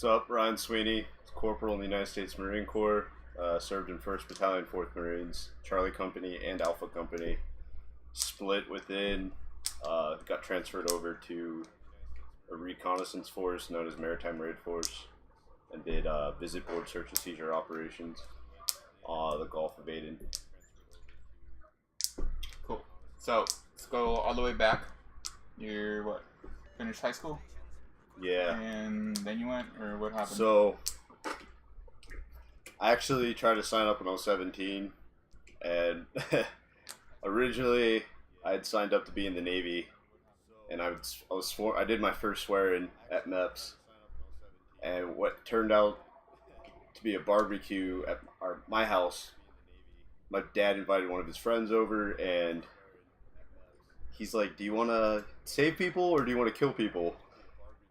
What's up? Ryan Sweeney, Corporal in the United States Marine Corps. Served in 1st Battalion, 4th Marines, Charlie Company, and Alpha Company. Split within, got transferred over to a reconnaissance force known as Maritime Raid Force, and did visit board search and seizure operations on the Gulf of Aden. Cool. So let's go all the way back. You're what? Finished high school? Yeah. And then you went, or what happened? So I actually tried to sign up when I was 17, and originally I had signed up to be in the Navy, and I did my first swearing at MEPS, and what turned out to be a barbecue at my house. My dad invited one of his friends over, and he's like, "Do you want to save people or do you want to kill people?"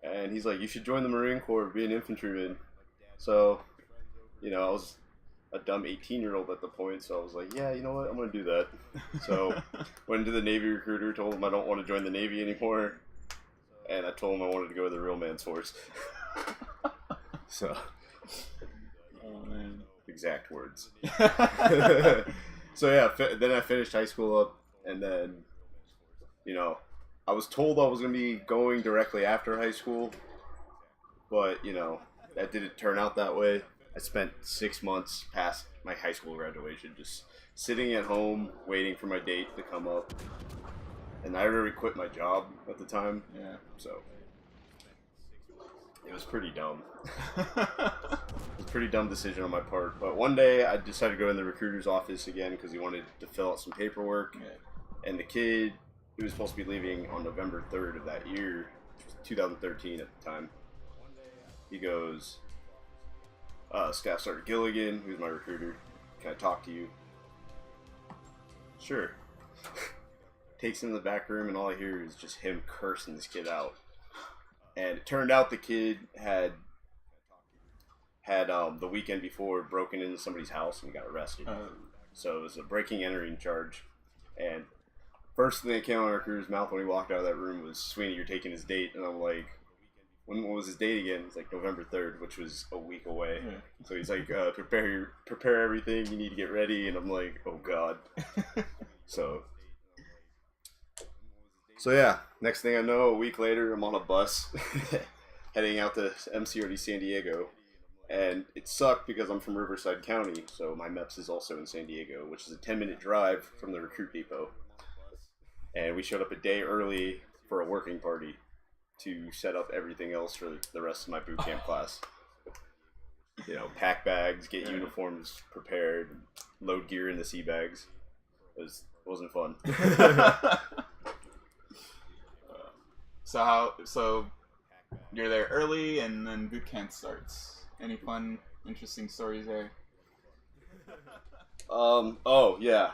And he's like, "You should join the Marine Corps, be an infantryman." So, I was a dumb 18-year-old at the point, so I was like, "Yeah, you know what? I'm going to do that." So, went to the Navy recruiter, told him I don't want to join the Navy anymore, and I told him I wanted to go to the real man's force. So, oh, man. Exact words. So yeah, then I finished high school up, and then, I was told I was going to be going directly after high school, but, that didn't turn out that way. I spent 6 months past my high school graduation just sitting at home waiting for my date to come up, and I already quit my job at the time. Yeah. So it was pretty dumb. It was a pretty dumb decision on my part. But one day I decided to go in the recruiter's office again because he wanted to fill out some paperwork. Yeah. And the kid, he was supposed to be leaving on November 3rd of that year, 2013 at the time. He goes, "Staff Sergeant Gilligan, who's my recruiter, can I talk to you?" "Sure." Takes him in the back room, and all I hear is just him cursing this kid out. And it turned out the kid had the weekend before broken into somebody's house and got arrested. So it was a breaking and entering charge. And first thing that came out of our recruiter's mouth when he walked out of that room was, "Sweeney, you're taking his date." And I'm like, "When was his date again?" It's like November 3rd, which was a week away. Yeah. So he's like, prepare everything. You need to get ready. And I'm like, oh God. So yeah, next thing I know, a week later, I'm on a bus heading out to MCRD San Diego. And it sucked because I'm from Riverside County, so my MEPS is also in San Diego, which is a 10-minute drive from the recruit depot. And we showed up a day early for a working party to set up everything else for the rest of my boot camp class. Pack bags, get uniforms prepared, load gear in the sea bags. It wasn't fun. So you're there early, and then boot camp starts. Any fun, interesting stories there? Oh yeah,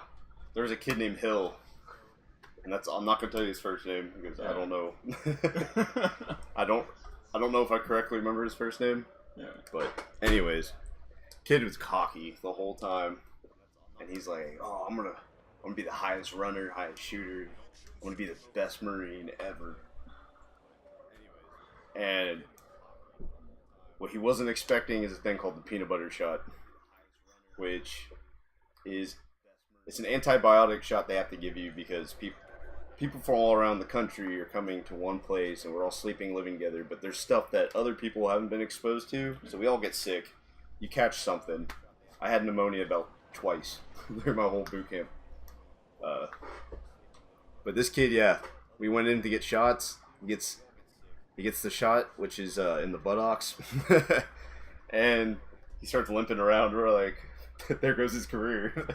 there was a kid named Hill, and I'm not gonna tell you his first name because I don't know. I don't know if I correctly remember his first name. Yeah. But anyways, kid was cocky the whole time, and he's like, "Oh, I'm gonna be the highest runner, highest shooter. I'm gonna be the best Marine ever." And what he wasn't expecting is a thing called the peanut butter shot, which it's an antibiotic shot they have to give you because people from all around the country are coming to one place and we're all sleeping, living together, but there's stuff that other people haven't been exposed to, so we all get sick. You catch something. I had pneumonia about twice during my whole boot camp. But this kid, yeah, we went in to get shots. He gets the shot, which is in the buttocks, and he starts limping around. We're like, there goes his career.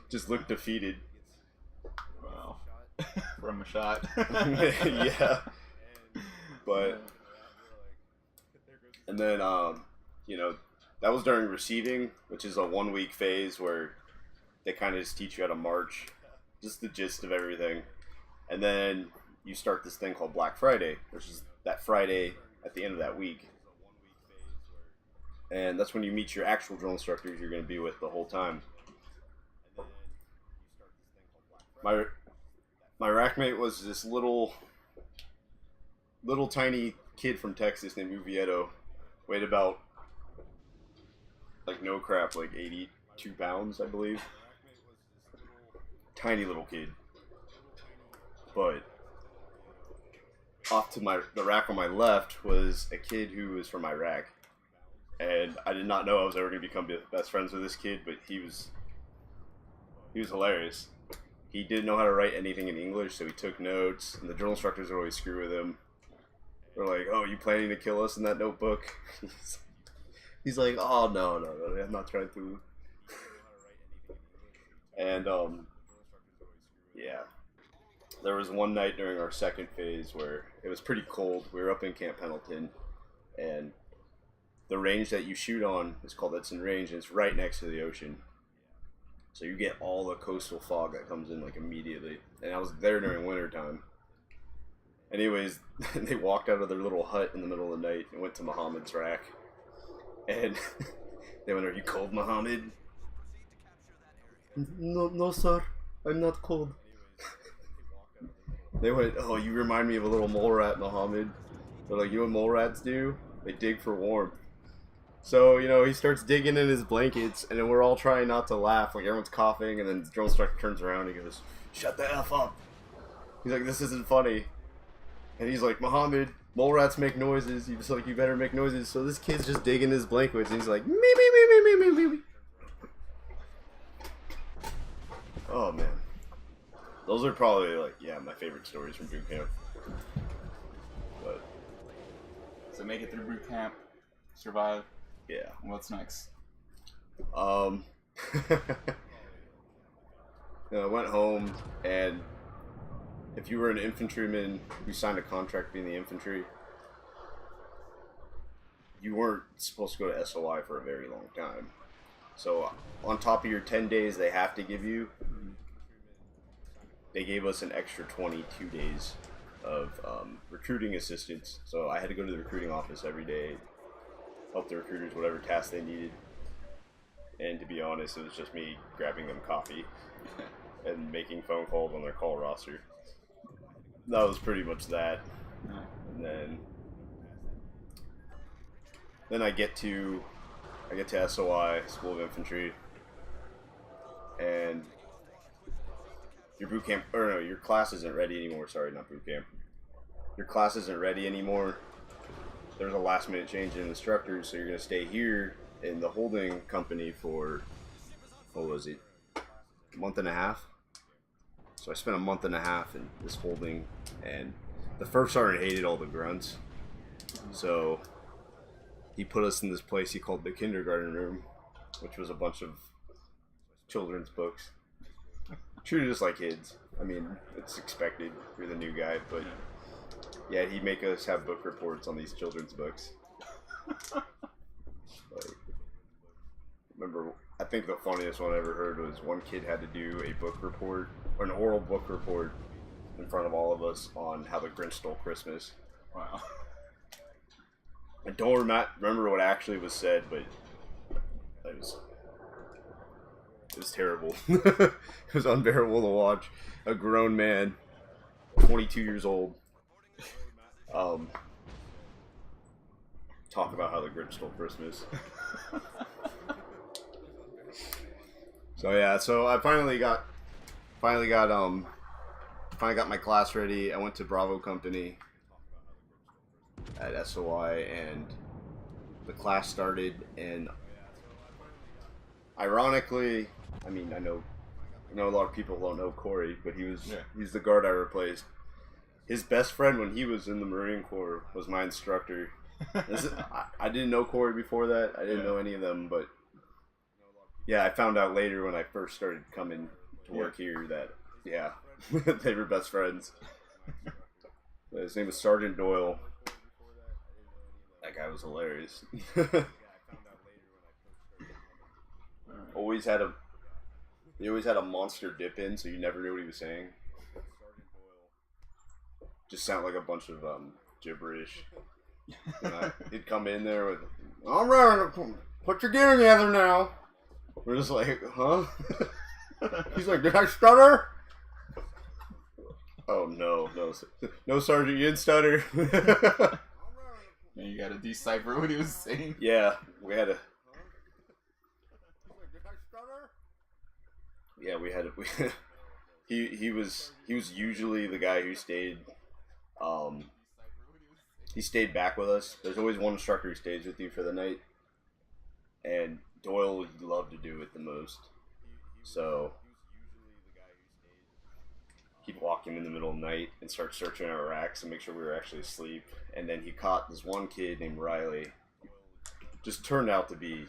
Just looked defeated. Wow. From a shot. Yeah. But, and then, that was during receiving, which is a 1-week phase where they kind of just teach you how to march, just the gist of everything. And then you start this thing called Black Friday, which is that Friday at the end of that week. And that's when you meet your actual drill instructors you're going to be with the whole time. My rack mate was this little tiny kid from Texas named Uvieto. Weighed about, like no crap, like 82 pounds, I believe. Tiny little kid. But off to the rack on my left was a kid who was from Iraq. And I did not know I was ever going to become best friends with this kid, but he was hilarious. He didn't know how to write anything in English, so he took notes, and the drill instructors would always screw with him. They're like, "Oh, you planning to kill us in that notebook?" He's like, "Oh, no, I'm not trying to." And, yeah. There was one night during our second phase where it was pretty cold. We were up in Camp Pendleton, and the range that you shoot on is called Edson Range, and it's right next to the ocean. So you get all the coastal fog that comes in like immediately. And I was there during winter time. Anyways, they walked out of their little hut in the middle of the night and went to Muhammad's rack. And they went, "Are you cold, Muhammad?" No, sir. I'm not cold. They went, "Oh, you remind me of a little mole rat, Muhammad." They're like, "You know what mole rats do? They dig for warmth." So, he starts digging in his blankets, and then we're all trying not to laugh. Like, everyone's coughing, and then the drill instructor turns around and he goes, "Shut the F up." He's like, "This isn't funny." And he's like, "Muhammad, mole rats make noises." He's like, "You better make noises." So this kid's just digging his blankets, and he's like, "Me, me, me, me, me, me, me." Oh, man. Those are probably, my favorite stories from boot camp. But So make it through boot camp, survive. yeah. What's next? I went home, and if you were an infantryman who signed a contract being the infantry, you weren't supposed to go to SOI for a very long time. So on top of your 10 days they have to give you, they gave us an extra 22 days of recruiting assistance. So I had to go to the recruiting office every day, help the recruiters whatever tasks they needed. And to be honest, it was just me grabbing them coffee and making phone calls on their call roster. That was pretty much that. And then I get to SOI, School of Infantry, and your class isn't ready anymore. Sorry, not boot camp. Your class isn't ready anymore. There's a last minute change in instructors, so you're going to stay here in the holding company for, what was it, a month and a half? So I spent a month and a half in this holding, and the first sergeant hated all the grunts. So he put us in this place he called the kindergarten room, which was a bunch of children's books. Treated us like kids. I mean, it's expected. You're the new guy, but yeah, he'd make us have book reports on these children's books. Remember, I think the funniest one I ever heard was one kid had to do a book report, or an oral book report, in front of all of us on how the Grinch stole Christmas. Wow. I don't remember what actually was said, but it was terrible. It was unbearable to watch a grown man, 22 years old, talk about how the Grinch stole Christmas. So yeah, so I finally got my class ready. I went to Bravo Company at SOI, and the class started, and ironically, I mean, I know a lot of people don't know Corey, but he's the guard I replaced. His best friend when he was in the Marine Corps was my instructor. I didn't know Corey before that. I didn't know any of them, but yeah, I found out later when I first started coming to work here that, yeah, they were best friends. His name was Sergeant Doyle. That guy was hilarious. He always had a monster dip in, so you never knew what he was saying. Just sound like a bunch of gibberish. He'd come in there with, "All right, put your gear together now." We're just like, huh? He's like, "Did I stutter?" Oh no, Sergeant, you didn't stutter. And you gotta decipher what he was saying. Yeah, we had to. Yeah, we had to. He was usually the guy who stayed. He stayed back with us. There's always one instructor who stays with you for the night, and Doyle would love to do it the most. So he'd walk in the middle of the night and start searching our racks and make sure we were actually asleep. And then he caught this one kid named Riley. Just turned out to be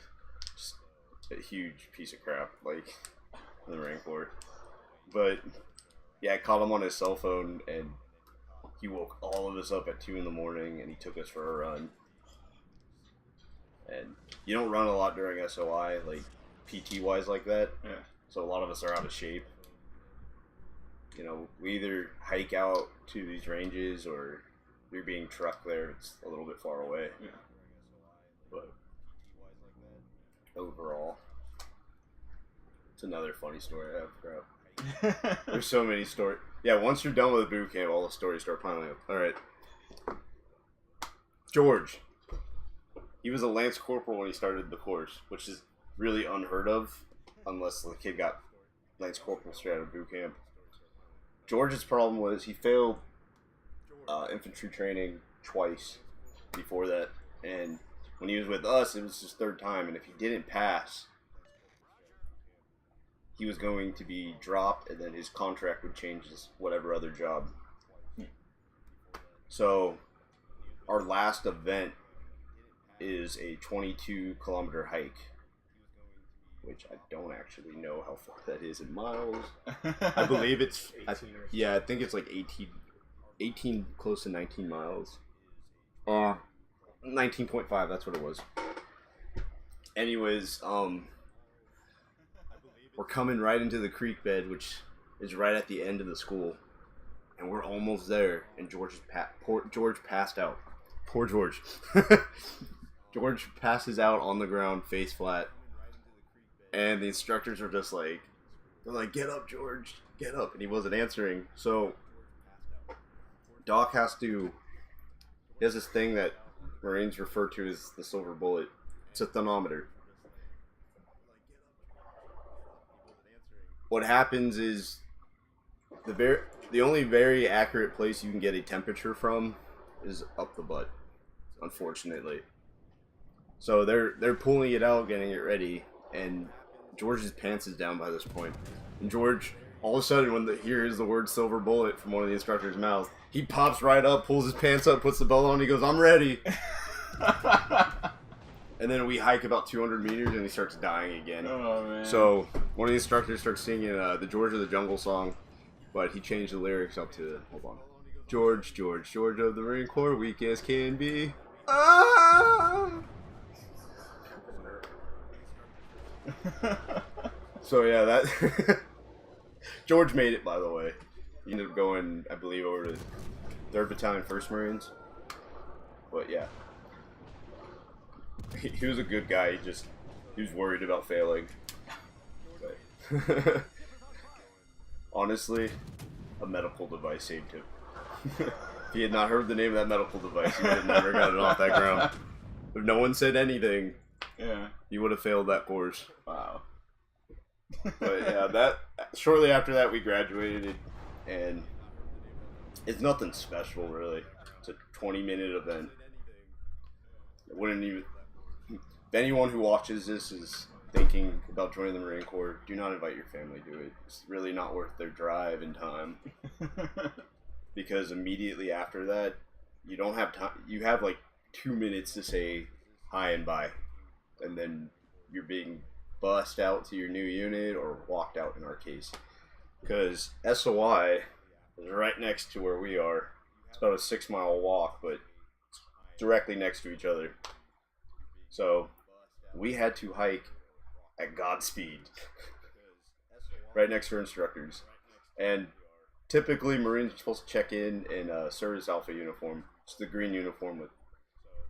just a huge piece of crap, like in the Marine Corps. But yeah, I caught him on his cell phone, and he woke all of us up at 2 in the morning, and he took us for a run. And you don't run a lot during SOI, like PT wise, like that. Yeah. So a lot of us are out of shape. You know, we either hike out to these ranges, or you're being trucked there. It's a little bit far away. Yeah. But overall, it's another funny story I have. Crap. There's so many stories. Yeah, once you're done with boot camp, all the stories start piling up. All right. George. He was a Lance Corporal when he started the course, which is really unheard of, unless the kid got Lance Corporal straight out of boot camp. George's problem was he failed infantry training twice before that, and when he was with us, it was his third time, and if he didn't pass, he was going to be dropped, and then his contract would change to whatever other job. So our last event is a 22-kilometer hike, which I don't actually know how far that is in miles. I believe it's, I think it's like 18, close to 19 miles. 19.5, that's what it was. Anyways, we're coming right into the creek bed, which is right at the end of the school, and we're almost there, and George passed out. Poor George. George passes out on the ground, face flat, and the instructors are just like, they're like, "Get up, George, get up," and he wasn't answering. So Doc has this thing that Marines refer to as the silver bullet. It's a thermometer. What happens is the only very accurate place you can get a temperature from is up the butt, unfortunately. So they're pulling it out, getting it ready, and George's pants is down by this point. And George, all of a sudden, when he hears the word silver bullet from one of the instructor's mouths, he pops right up, pulls his pants up, puts the belt on, and he goes, "I'm ready." And then we hike about 200 meters, and he starts dying again. Oh, man. So one of the instructors starts singing the George of the Jungle song, but he changed the lyrics up to, hold on, George, George, George of the Marine Corps, weak as can be. Ah! So yeah, that George made it, by the way. He ended up going, I believe, over to 3rd Battalion, 1st Marines. But yeah, he was a good guy. He was worried about failing. But honestly, a medical device saved him. If he had not heard the name of that medical device, he would have never gotten off that ground. If no one said anything, yeah, he would have failed that course. Wow. But yeah, shortly after that we graduated, and it's nothing special really. It's a 20-minute event. It wouldn't even. If anyone who watches this is thinking about joining the Marine Corps, do not invite your family to it. It's really not worth their drive and time. Because immediately after that, you don't have time. You have like 2 minutes to say hi and bye, and then you're being bussed out to your new unit or walked out in our case. Because SOI is right next to where we are. It's about a 6-mile walk, but it's directly next to each other. So we had to hike at Godspeed right next to our instructors. And typically Marines are supposed to check in a Service Alpha uniform. It's the green uniform with,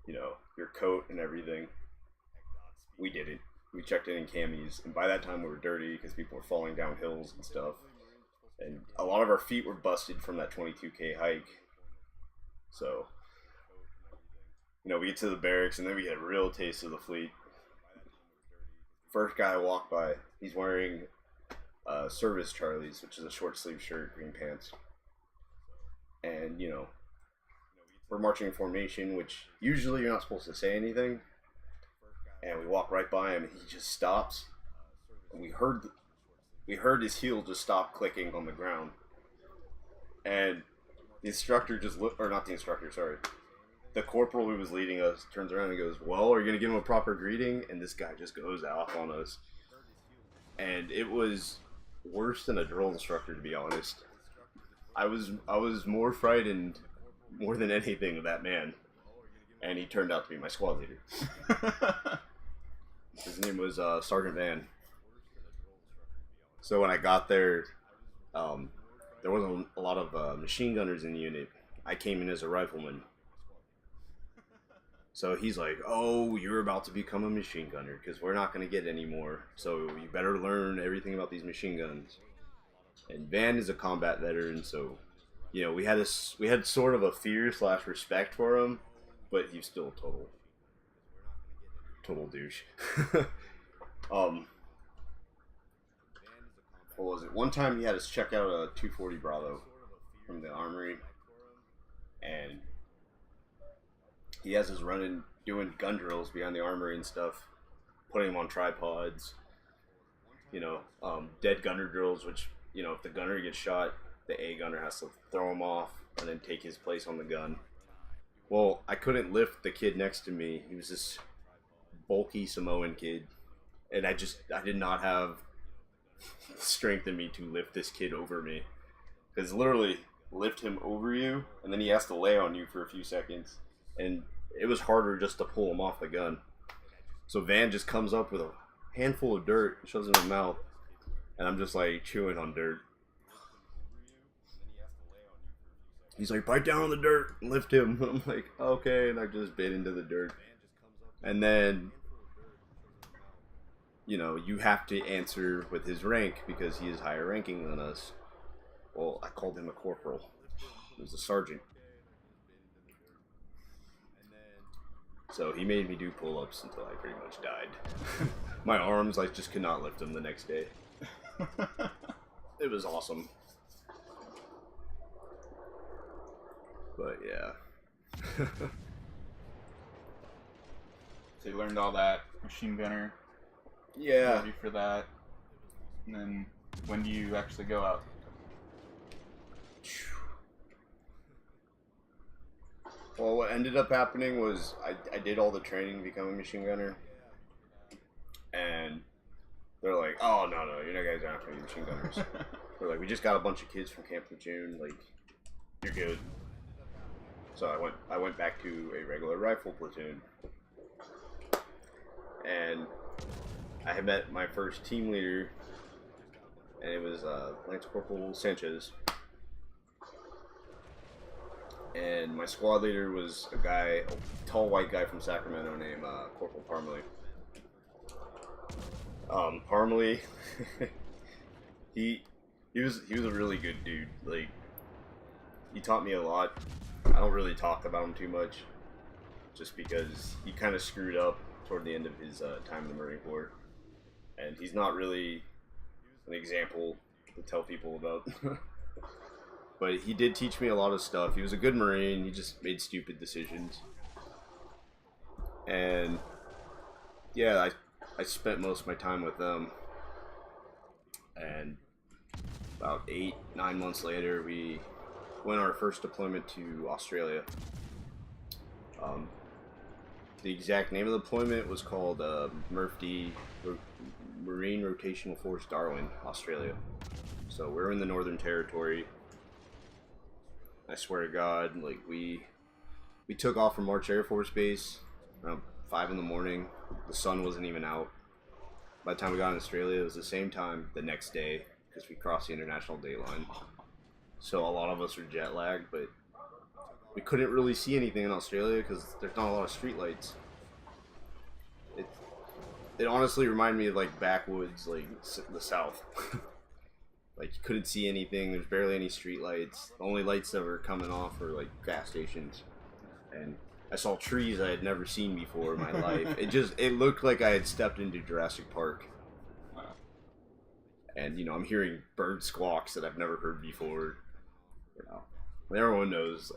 your coat and everything. We didn't. We checked in camis, and by that time we were dirty because people were falling down hills and stuff. And a lot of our feet were busted from that 22K hike. So we get to the barracks, and then we get a real taste of the fleet. First guy I walk by, he's wearing service Charlies, which is a short sleeve shirt, green pants. And, we're marching in formation, which usually you're not supposed to say anything. And we walk right by him, and he just stops. And we heard his heel just stop clicking on the ground. And the instructor just or not the instructor, sorry. The corporal who was leading us turns around and goes, well, are you going to give him a proper greeting? And this guy just goes off on us. And it was worse than a drill instructor, to be honest. I was more frightened, more than anything, of that man. And he turned out to be my squad leader. His name was Sergeant Van. So when I got there, there wasn't a lot of machine gunners in the unit. I came in as a rifleman. So he's like, oh, you're about to become a machine gunner because we're not going to get any more. So you better learn everything about these machine guns. And Van is a combat veteran, so, we had sort of a fear/respect for him, but he's still a total douche. What was it? One time he had us check out a 240 Bravo from the armory, and he has us running, doing gun drills behind the armory and stuff, putting them on tripods, dead gunner drills, which, if the gunner gets shot, the A gunner has to throw him off and then take his place on the gun. Well, I couldn't lift the kid next to me. He was this bulky Samoan kid, and I did not have strength in me to lift this kid over me. Because literally, lift him over you, and then he has to lay on you for a few seconds. And it was harder just to pull him off the gun. So Van just comes up with a handful of dirt, shoves it in his mouth, and I'm just like chewing on dirt. He's like, bite down on the dirt and lift him. I'm like, okay, and I just bit into the dirt. And then, you have to answer with his rank because he is higher ranking than us. Well, I called him a corporal. He was a sergeant. So he made me do pull-ups until I pretty much died. My arms, I just could not lift them the next day. It was awesome. But yeah. So you learned all that, machine gunner. Yeah. Ready for that. And then when do you actually go out? Well, what ended up happening was I did all the training to become a machine gunner. And they're like, oh, no, you guys aren't going to be machine gunners. They're like, we just got a bunch of kids from Camp Lejeune. Like, you're good. So I went back to a regular rifle platoon. And I had met my first team leader, and it was Lance Corporal Sanchez. And my squad leader was a tall white guy from Sacramento named Corporal Parmalee. Parmalee, he was a really good dude. Like, he taught me a lot. I don't really talk about him too much, just because he kind of screwed up toward the end of his time in the Marine Corps, and he's not really an example to tell people about. But he did teach me a lot of stuff. He was a good Marine. He just made stupid decisions. And yeah, I spent most of my time with them. And about 8-9 months later, we went on our first deployment to Australia. The exact name of the deployment was called MRF-D, Marine Rotational Force Darwin, Australia. So we're in the Northern Territory. I swear to God, like we took off from March Air Force Base around 5 in the morning. The sun wasn't even out. By the time we got in Australia, it was the same time the next day because we crossed the international date line. So a lot of us were jet lagged, but we couldn't really see anything in Australia because there's not a lot of street lights. It honestly reminded me of like backwoods, like the South. Like you couldn't see anything. There's barely any street lights. The only lights that were coming off were like gas stations, and I saw trees I had never seen before in my life. It looked like I had stepped into Jurassic Park. Wow. And, I'm hearing bird squawks that I've never heard before. Everyone knows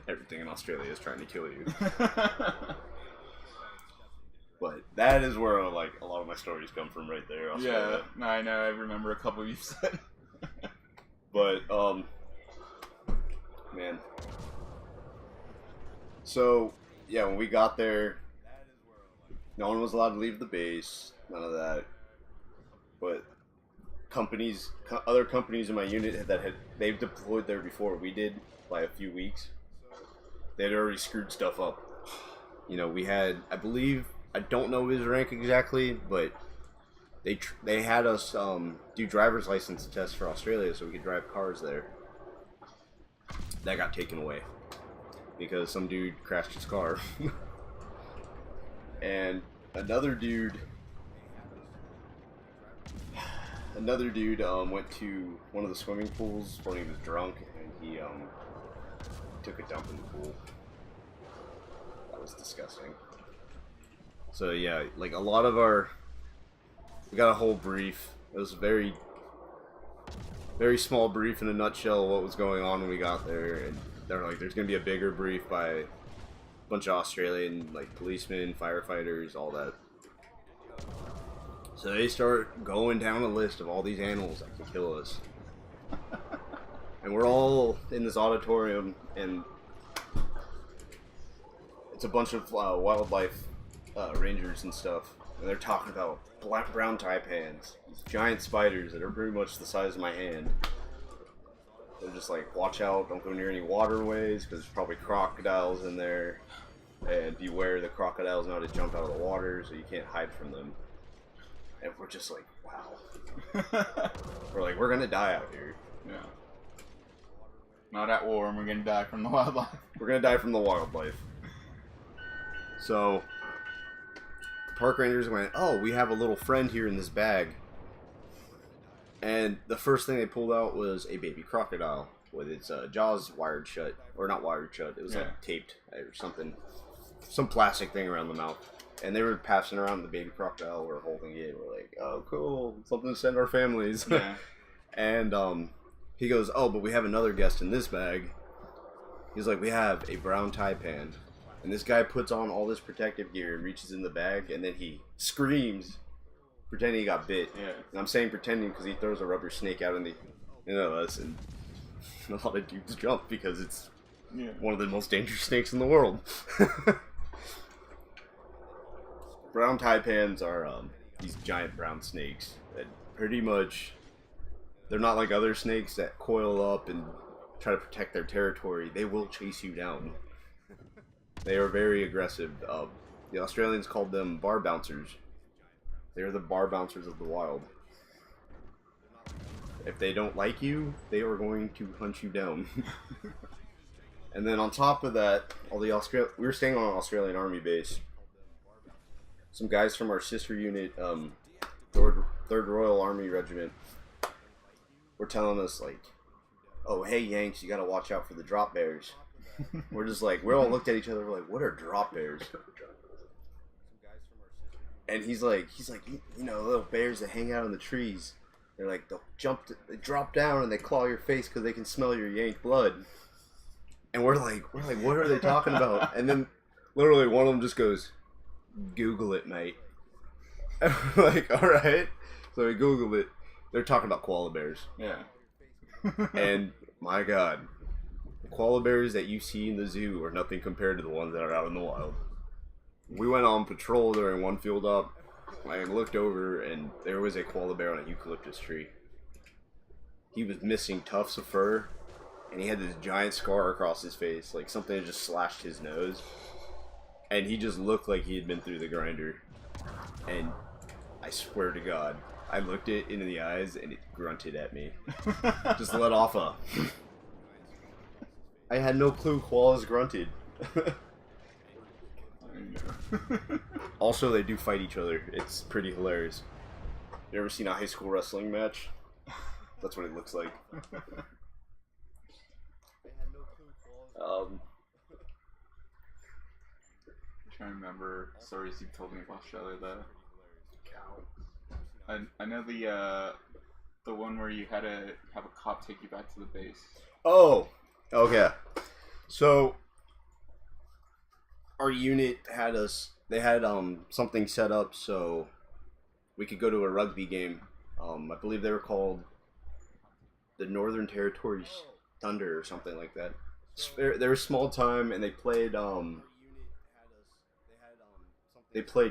everything in Australia is trying to kill you. But that is where, a lot of my stories come from right there, Australia. Yeah, I know. I remember a couple you've said. But, man. So, yeah, when we got there, no one was allowed to leave the base, none of that. But other companies in my unit they've deployed there before we did by a few weeks. They'd already screwed stuff up. We had, I don't know his rank exactly, but they had us do driver's license tests for Australia so we could drive cars there. That got taken away because some dude crashed his car. And another dude went to one of the swimming pools when he was drunk, and he took a dump in the pool. That was disgusting. So yeah, we got a whole brief. It was a very, very small brief in a nutshell what was going on when we got there, and they're like, there's gonna be a bigger brief by a bunch of Australian policemen, firefighters, all that. So they start going down a list of all these animals that can kill us. And we're all in this auditorium, and it's a bunch of wildlife rangers and stuff. And they're talking about brown taipans, these giant spiders that are pretty much the size of my hand. They're just like, watch out, don't go near any waterways, because there's probably crocodiles in there. And beware, the crocodiles know how to jump out of the water, so you can't hide from them. And we're just like, wow. We're like, we're gonna die out here. Yeah. Not at war, and we're gonna die from the wildlife. We're gonna die from the wildlife. So, the park rangers went, oh, we have a little friend here in this bag. And the first thing they pulled out was a baby crocodile with its jaws wired shut. Or not wired shut, it was taped or something. Some plastic thing around the mouth. And they were passing around the baby crocodile. We're holding it. We're like, oh, cool. Something to send our families. Yeah. And he goes, oh, but we have another guest in this bag. He's like, we have a brown taipan. And this guy puts on all this protective gear and reaches in the bag. And then he screams, pretending he got bit. Yeah. And I'm saying pretending because he throws a rubber snake out in us. And a lot of dudes jump because it's one of the most dangerous snakes in the world. Brown taipans are these giant brown snakes that pretty much, they're not like other snakes that coil up and try to protect their territory. They will chase you down. They are very aggressive. The Australians called them bar bouncers. They are the bar bouncers of the wild. If they don't like you, they are going to hunt you down. And then on top of that, we were staying on an Australian Army base. Some guys from our sister unit, 3rd Royal Army Regiment, were telling us, like, oh, hey, Yanks, you gotta watch out for the drop bears. We're just like, we all looked at each other, we're like, what are drop bears? And he's like, little bears that hang out in the trees. They're like, they drop down and they claw your face because they can smell your Yank blood. And we're like, what are they talking about? And then literally one of them just goes, Google it, mate. And we're like, alright. So we Googled it. They're talking about koala bears. Yeah. And my god, the koala bears that you see in the zoo are nothing compared to the ones that are out in the wild. We went on patrol during one field up. I looked over and there was a koala bear on a eucalyptus tree. He was missing tufts of fur, and he had this giant scar across his face, like something had just slashed his nose. And he just looked like he had been through the grinder. And I swear to God, I looked it into the eyes and it grunted at me. Just let off a... I had no clue koalas grunted. Also, they do fight each other. It's pretty hilarious. You ever seen a high school wrestling match? That's what it looks like. trying to remember stories you've told me of Australia though. I know the one where you had to have a cop take you back to the base. Oh, okay. So our unit had they had something set up so we could go to a rugby game. I believe they were called the Northern Territories Thunder or something like that. They were small time and they played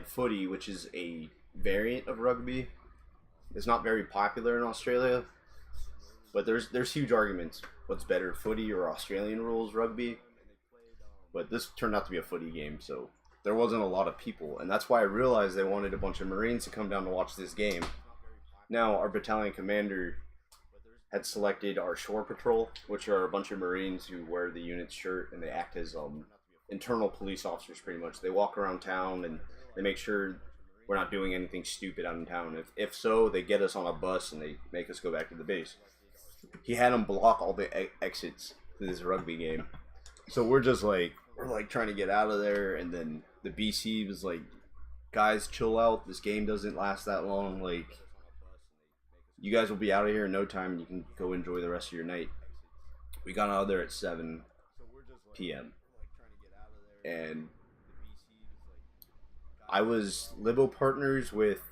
footy, which is a variant of rugby. It's not very popular in Australia, but there's huge arguments. What's better, footy or Australian rules rugby? But this turned out to be a footy game, so there wasn't a lot of people, and that's why I realized they wanted a bunch of Marines to come down to watch this game. Now, our battalion commander had selected our shore patrol, which are a bunch of Marines who wear the unit's shirt, and they act as internal police officers pretty much. They walk around town, and they make sure we're not doing anything stupid out in town. If so, they get us on a bus, and they make us go back to the base. He had them block all the exits to this rugby game. So we're trying to get out of there, and then the BC was like, guys, chill out. This game doesn't last that long. Like, you guys will be out of here in no time, and you can go enjoy the rest of your night. We got out of there at 7 p.m. And I was libo partners with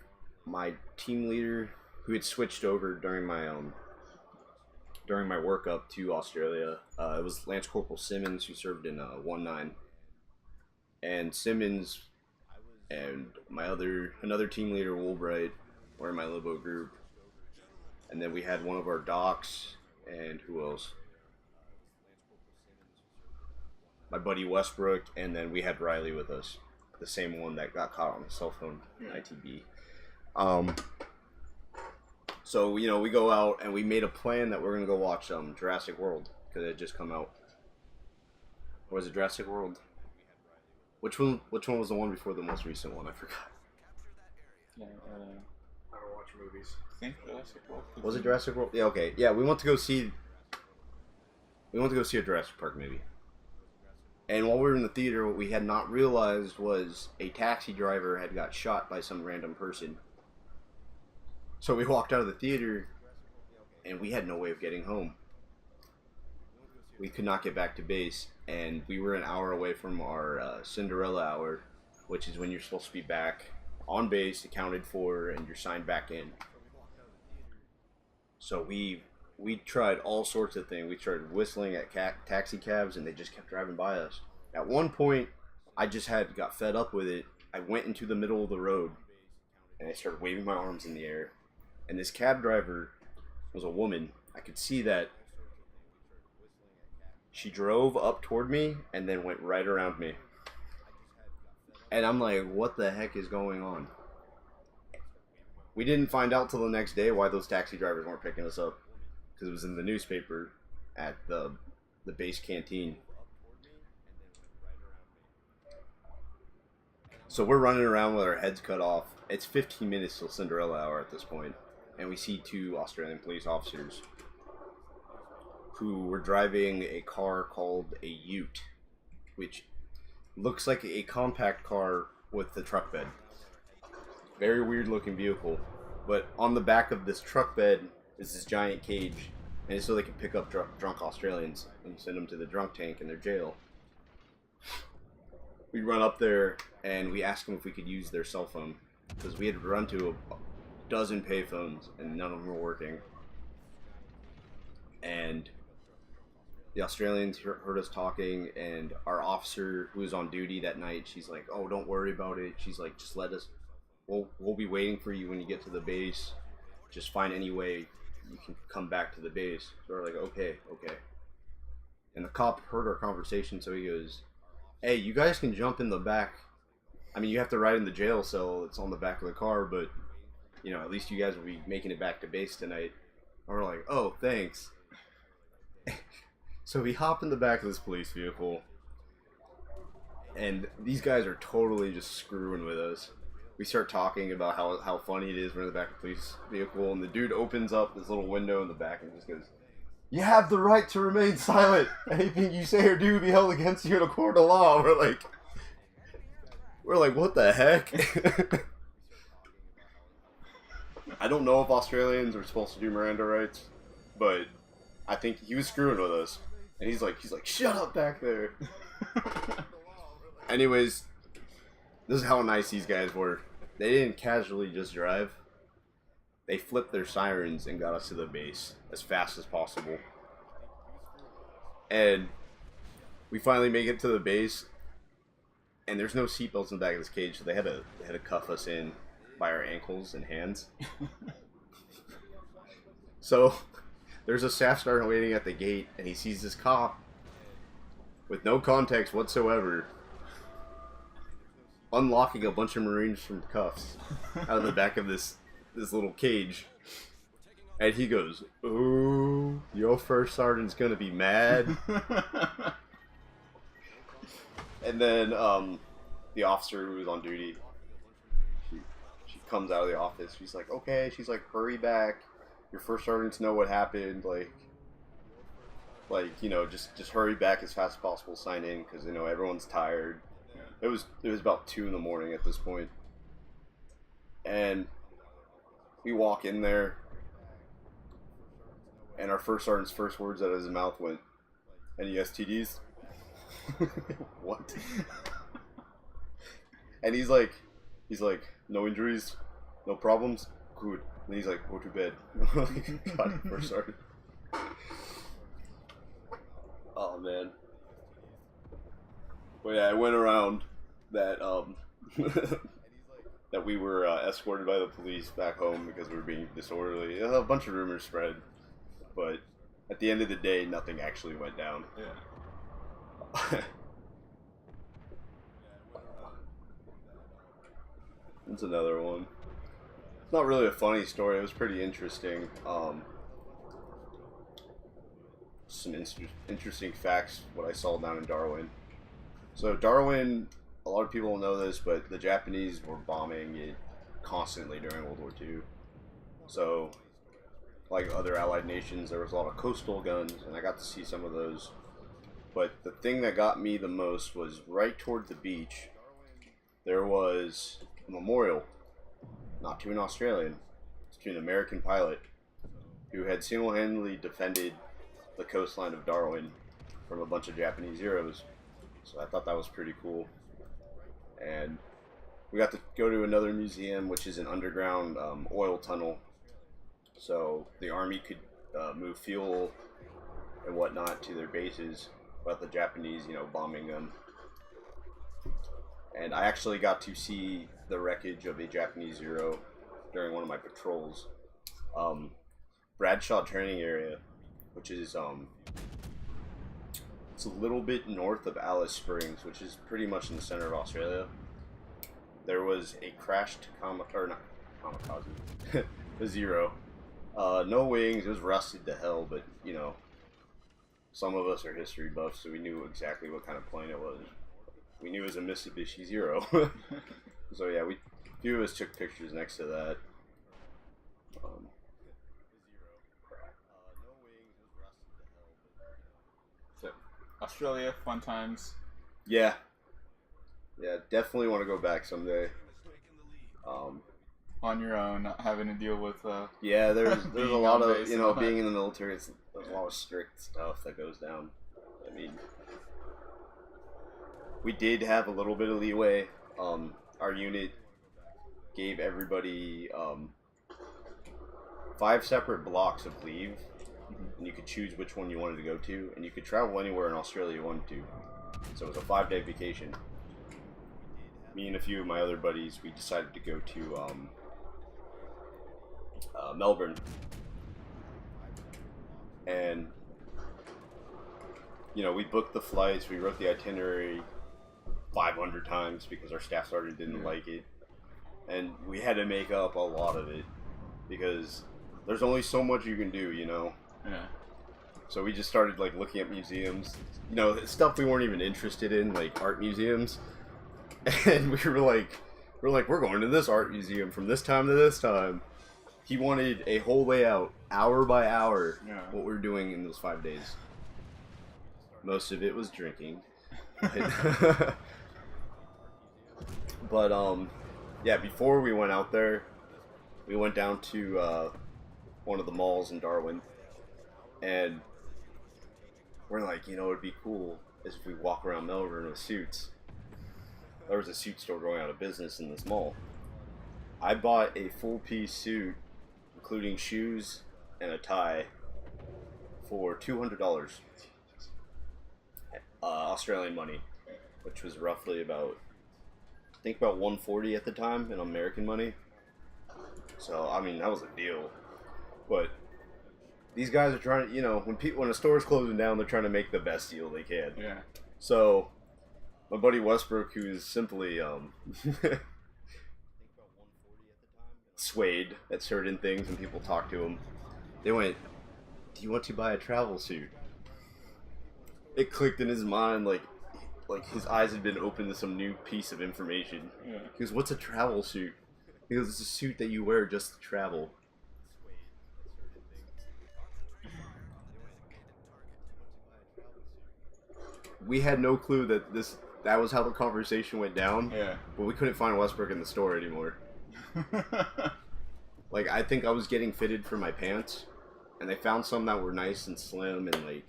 my team leader, who had switched over during my workup to Australia. It was Lance Corporal Simmons, who served in 1-9, and Simmons and another team leader, Woolbright, were in my libo group. And then we had one of our docs, and who else? My buddy Westbrook, and then we had Riley with us, the same one that got caught on the cell phone in ITB. So, we go out, and we made a plan that we're going to go watch Jurassic World, because it had just come out. Or was it Jurassic World? Which one was the one before the most recent one? I forgot. Yeah, I don't watch movies. I think Jurassic World. Was it Jurassic World? Yeah, okay. Yeah, we went to go see a Jurassic Park movie. And while we were in the theater, what we had not realized was a taxi driver had got shot by some random person. So we walked out of the theater, and we had no way of getting home. We could not get back to base, and we were an hour away from our Cinderella hour, which is when you're supposed to be back on base, accounted for, and you're signed back in. So we tried all sorts of things. We tried whistling at taxi cabs, and they just kept driving by us. At one point, I just got fed up with it. I went into the middle of the road, and I started waving my arms in the air. And this cab driver was a woman. I could see that she drove up toward me and then went right around me. And I'm like, what the heck is going on? We didn't find out till the next day why those taxi drivers weren't picking us up, because it was in the newspaper at the base canteen. So we're running around with our heads cut off. It's 15 minutes till Cinderella hour at this point, and we see 2 Australian police officers who were driving a car called a Ute, which looks like a compact car with the truck bed. Very weird looking vehicle. But on the back of this truck bed is this giant cage, and it's so they can pick up drunk Australians and send them to the drunk tank in their jail. We run up there and we ask them if we could use their cell phone, because we had run to a dozen payphones and none of them were working. And the Australians heard us talking, and our officer who was on duty that night, she's like, "Oh, don't worry about it." She's like, "Just let us. We'll be waiting for you when you get to the base. Just find any way you can come back to the base." So we're like, okay. And the cop heard our conversation, so he goes, "Hey, you guys can jump in the back. I mean, you have to ride in the jail cell. It's on the back of the car, but at least you guys will be making it back to base tonight." And we're like, "Oh, thanks." So we hop in the back of this police vehicle, and these guys are totally just screwing with us. We start talking about how funny it is we're in the back of the police vehicle, and the dude opens up this little window in the back and just goes, "You have the right to remain silent. Anything you say or do will be held against you in a court of law." We're like, We're like, what the heck? I don't know if Australians are supposed to do Miranda rights, but I think he was screwing with us. And he's like, shut up back there. Anyways, this is how nice these guys were. They didn't casually just drive. They flipped their sirens and got us to the base as fast as possible. And we finally make it to the base, and there's no seatbelts in the back of this cage, so they had to cuff us in by our ankles and hands. So there's a staff sergeant waiting at the gate, and he sees this cop with no context whatsoever unlocking a bunch of Marines from cuffs out of the back of this little cage. And he goes, "Ooh, your first sergeant's gonna be mad." And then the officer who was on duty, she comes out of the office. She's like, "Okay," she's like, "Hurry back. Your first sergeants know what happened. Like you know, just hurry back as fast as possible. Sign in because you know everyone's tired." It was about 2 a.m. at this point, and we walk in there. And our first sergeant's first words out of his mouth went, "Any STDs?" What? And he's like, "No injuries, no problems, good." And he's like, "Go to bed." God, first sergeant. Oh man. But yeah, I went around that that we were escorted by the police back home because we were being disorderly. A bunch of rumors spread. But at the end of the day, nothing actually went down. Yeah. That's another one. It's not really a funny story. It was pretty interesting. Some interesting facts, what I saw down in Darwin. So Darwin, a lot of people don't know this, but the Japanese were bombing it constantly during World War II. So like other allied nations, there was a lot of coastal guns, and I got to see some of those. But the thing that got me the most was right toward the beach, there was a memorial, not to an Australian, to an American pilot who had single-handedly defended the coastline of Darwin from a bunch of Japanese Zeros. So I thought that was pretty cool. And we got to go to another museum, which is an underground oil tunnel. So the Army could move fuel and whatnot to their bases without the Japanese, you know, bombing them. And I actually got to see the wreckage of a Japanese Zero during one of my patrols. Bradshaw Training Area, which is it's a little bit north of Alice Springs, which is pretty much in the center of Australia. There was a crashed kamikaze, a Zero. No wings, it was rusted to hell, but, you know, some of us are history buffs, so we knew exactly what kind of plane it was. We knew it was a Mitsubishi Zero. So yeah, a few of us took pictures next to that. So, Australia, fun times. Yeah, definitely want to go back someday. On your own, not having to deal with Yeah, there's a being lot on of, base you and know, all that. being in the military, there's a lot of strict stuff that goes down. I mean, we did have a little bit of leeway. Our unit gave everybody 5 separate blocks of leave, and you could choose which one you wanted to go to, and you could travel anywhere in Australia you wanted to. So it was a 5-day vacation. Me and a few of my other buddies, we decided to go to Melbourne, and you know, we booked the flights, we wrote the itinerary 500 times because our staff sergeant didn't like it, and we had to make up a lot of it because there's only so much you can do, you know. Yeah. So we just started like looking at museums, you know, stuff we weren't even interested in, like art museums, and we're going to this art museum from this time to this time. He wanted a whole layout, hour by hour, what we were doing in those 5 days. Most of it was drinking. But yeah, before we went out there, we went down to one of the malls in Darwin, and we're like, it'd be cool is if we walk around Melbourne with suits. There was a suit store going out of business in this mall. I bought a full piece suit, including shoes and a tie, for $200 Australian money, which was roughly about, I think about 140 at the time in American money. So I mean that was a deal. But these guys are trying to, when a store's closing down, they're trying to make the best deal they can. Yeah. So my buddy Westbrook, who is simply swayed at certain things when people talk to him, they went, "Do you want to buy a travel suit?" It clicked in his mind like his eyes had been opened to some new piece of information. Yeah. He goes, "What's a travel suit?" He goes, "It's a suit that you wear just to travel." We had no clue that was how the conversation went down. Yeah. But we couldn't find Westbrook in the store anymore. Like, I think I was getting fitted for my pants, and they found some that were nice and slim, and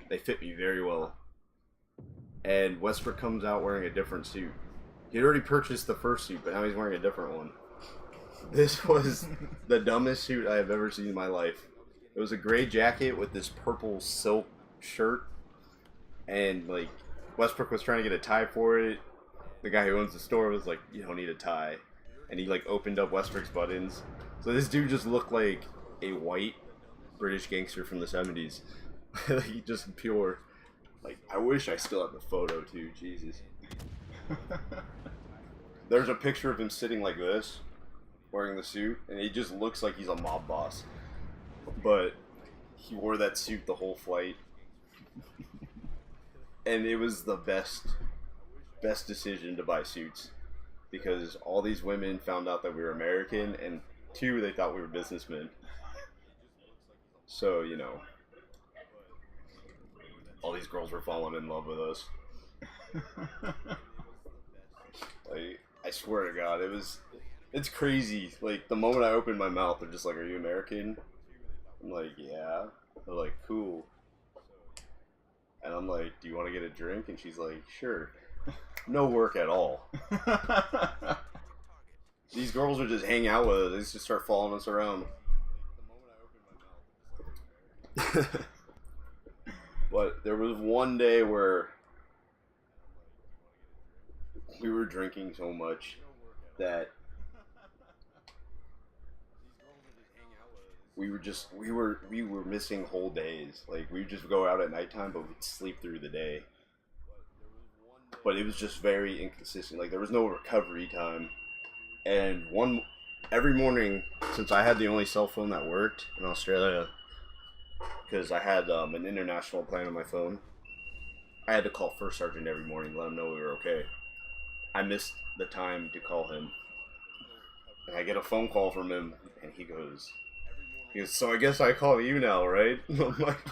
they fit me very well. And Westbrook comes out wearing a different suit. He'd already purchased the first suit, but now he's wearing a different one. This was the dumbest suit I have ever seen in my life. It was a gray jacket with this purple silk shirt, and Westbrook was trying to get a tie for it. The guy who owns the store was like, "You don't need a tie," and he opened up Westbrook's buttons. So this dude just looked like a white British gangster from the 70s. He just pure. I wish I still had the photo too. Jesus. There's a picture of him sitting like this, wearing the suit, and he just looks like he's a mob boss. But he wore that suit the whole flight. And it was the best decision to buy suits, because all these women found out that we were American, and 2, they thought we were businessmen. So, all these girls were falling in love with us. I swear to God, it's crazy. The moment I opened my mouth, they're just like, "Are you American?" I'm like, "Yeah." They're like, "Cool." And I'm like, "Do you want to get a drink?" And she's like, "Sure." No work at all. These girls would just hang out with us. They just start following us around. But there was one day where we were drinking so much that we were missing whole days. We would just go out at nighttime, but we'd sleep through the day. But it was just very inconsistent. There was no recovery time. And every morning, since I had the only cell phone that worked in Australia, because I had an international plan on my phone, I had to call First Sergeant every morning to let him know we were okay. I missed the time to call him. And I get a phone call from him, and he goes, "So I guess I call you now, right?" I'm like,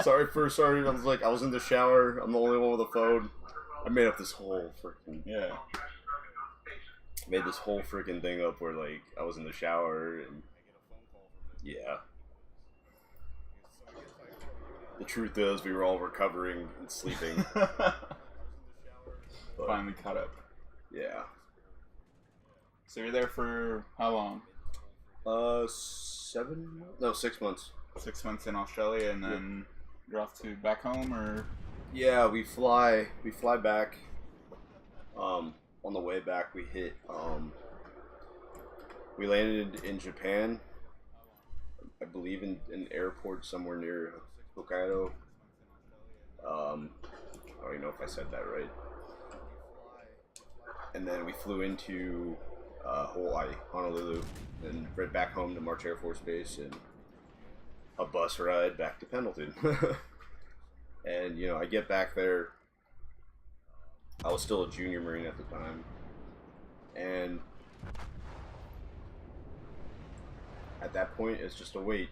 "Sorry, First Sergeant." I was like, I was in the shower. I'm the only one with a phone. I made up this whole freaking... Yeah. Made this whole freaking thing up where, I was in the shower, and... Yeah. The truth is, we were all recovering and sleeping. But, finally caught up. Yeah. So you're there for how long? 6 months. 6 months in Australia, and then you're off to back home, or? Yeah, we fly back. On the way back, we hit. We landed in Japan. I believe in an airport somewhere near Hokkaido. I don't even know if I said that right. And then we flew into Hawaii, Honolulu, and right back home to March Air Force Base, and a bus ride back to Pendleton. And I get back there. I was still a junior Marine at the time, and at that point, it's just a wait.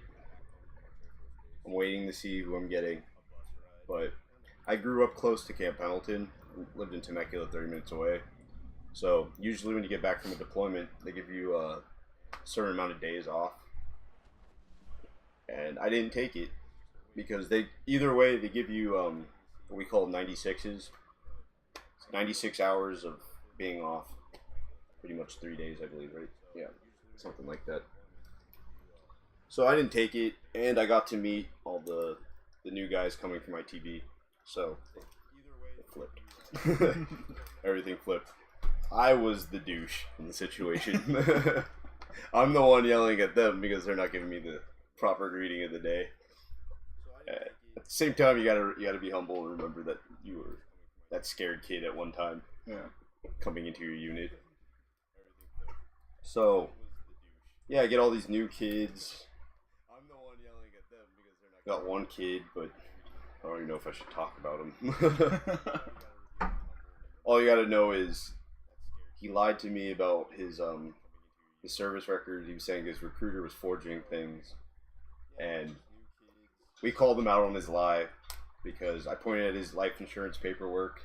I'm waiting to see who I'm getting. But I grew up close to Camp Pendleton, lived in Temecula, 30 minutes away. So usually when you get back from a deployment, they give you a certain amount of days off, and I didn't take it because they either way they give you what we call 96s. It's 96 hours of being off, pretty much 3 days, I believe, right? Yeah, something like that. So I didn't take it, and I got to meet all the new guys coming from my TV. So it flipped. Everything flipped. I was the douche in the situation. I'm the one yelling at them because they're not giving me the proper greeting of the day. At the same time, you gotta be humble and remember that you were that scared kid at one time. Yeah. Coming into your unit. So yeah, I get all these new kids. I'm the one yelling at them because they're not. Got one kid, but I don't even know if I should talk about him. All you gotta know is he lied to me about his service record. He was saying his recruiter was forging things, and we called him out on his lie because I pointed at his life insurance paperwork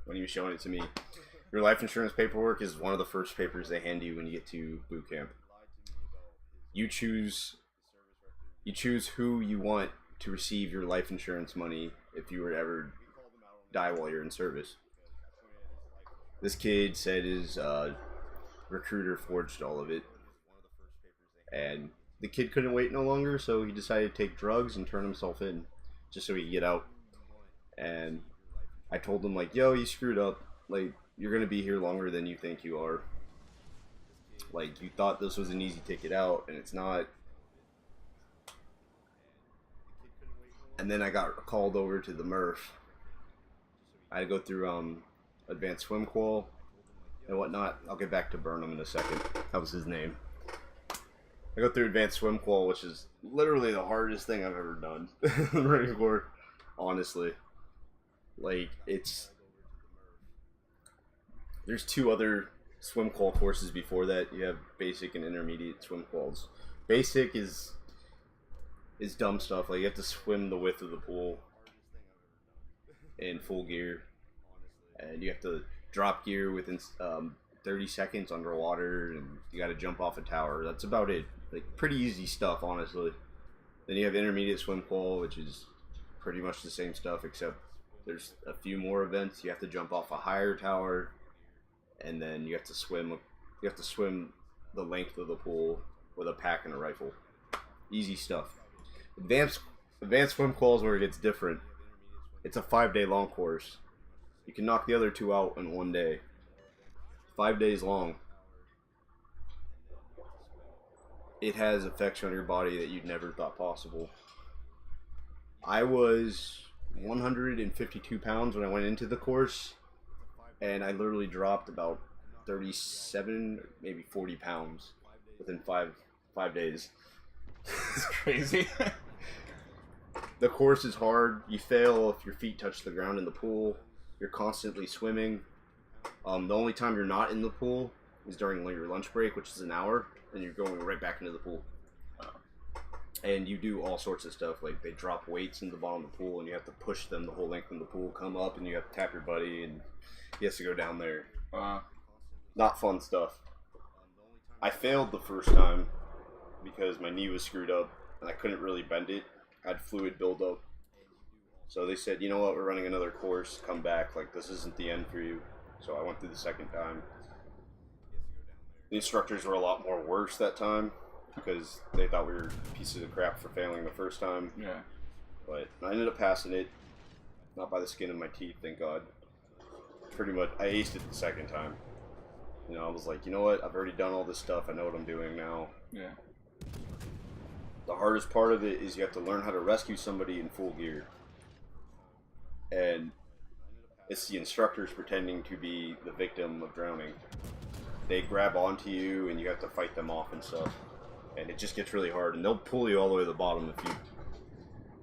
when he was showing it to me. Your life insurance paperwork is one of the first papers they hand you when you get to boot camp. You choose who you want to receive your life insurance money if you were to ever die while you're in service. This kid said his recruiter forged all of it, and the kid couldn't wait no longer, so he decided to take drugs and turn himself in just so he could get out. And I told him, like, yo, you screwed up. Like, you're gonna be here longer than you think you are. Like, you thought this was an easy ticket out, and it's not. And then I got called over to the MRF. I had to go through advanced swim qual and whatnot. I'll get back to Burnham in a second. That was his name. I go through advanced swim qual, which is literally the hardest thing I've ever done in the Marine Corps, honestly. Like, there's 2 other swim qual courses before that. You have basic and intermediate swim quals. Basic is dumb stuff. Like, you have to swim the width of the pool in full gear, and you have to drop gear within 30 seconds underwater, and you got to jump off a tower. That's about it. Like, pretty easy stuff, honestly. Then you have intermediate swim qual, which is pretty much the same stuff, except there's a few more events. You have to jump off a higher tower, and then you have to swim. You have to swim the length of the pool with a pack and a rifle. Easy stuff. Advanced swim qual is where it gets different. It's a 5-day long course. You can knock the other 2 out in 1 day. 5 days long. It has effects on your body that you'd never thought possible. I was 152 pounds when I went into the course, and I literally dropped about 37, maybe 40 pounds within five days. It's crazy. The course is hard. You fail if your feet touch the ground in the pool. You're constantly swimming. The only time you're not in the pool is during your lunch break, which is an hour, and you're going right back into the pool. And you do all sorts of stuff. Like, they drop weights in the bottom of the pool, and you have to push them the whole length of the pool, come up, and you have to tap your buddy, and he has to go down there. Not fun stuff. I failed the first time because my knee was screwed up, and I couldn't really bend it. I had fluid buildup. So they said, you know what, we're running another course, come back. Like, this isn't the end for you. So I went through the second time. The instructors were a lot more worse that time because they thought we were pieces of crap for failing the first time. Yeah. But I ended up passing it. Not by the skin of my teeth, thank God. Pretty much, I aced it the second time. You know, I was like, you know what, I've already done all this stuff. I know what I'm doing now. Yeah. The hardest part of it is you have to learn how to rescue somebody in full gear. And it's the instructors pretending to be the victim of drowning. They grab onto you and you have to fight them off and stuff. And it just gets really hard. And they'll pull you all the way to the bottom if you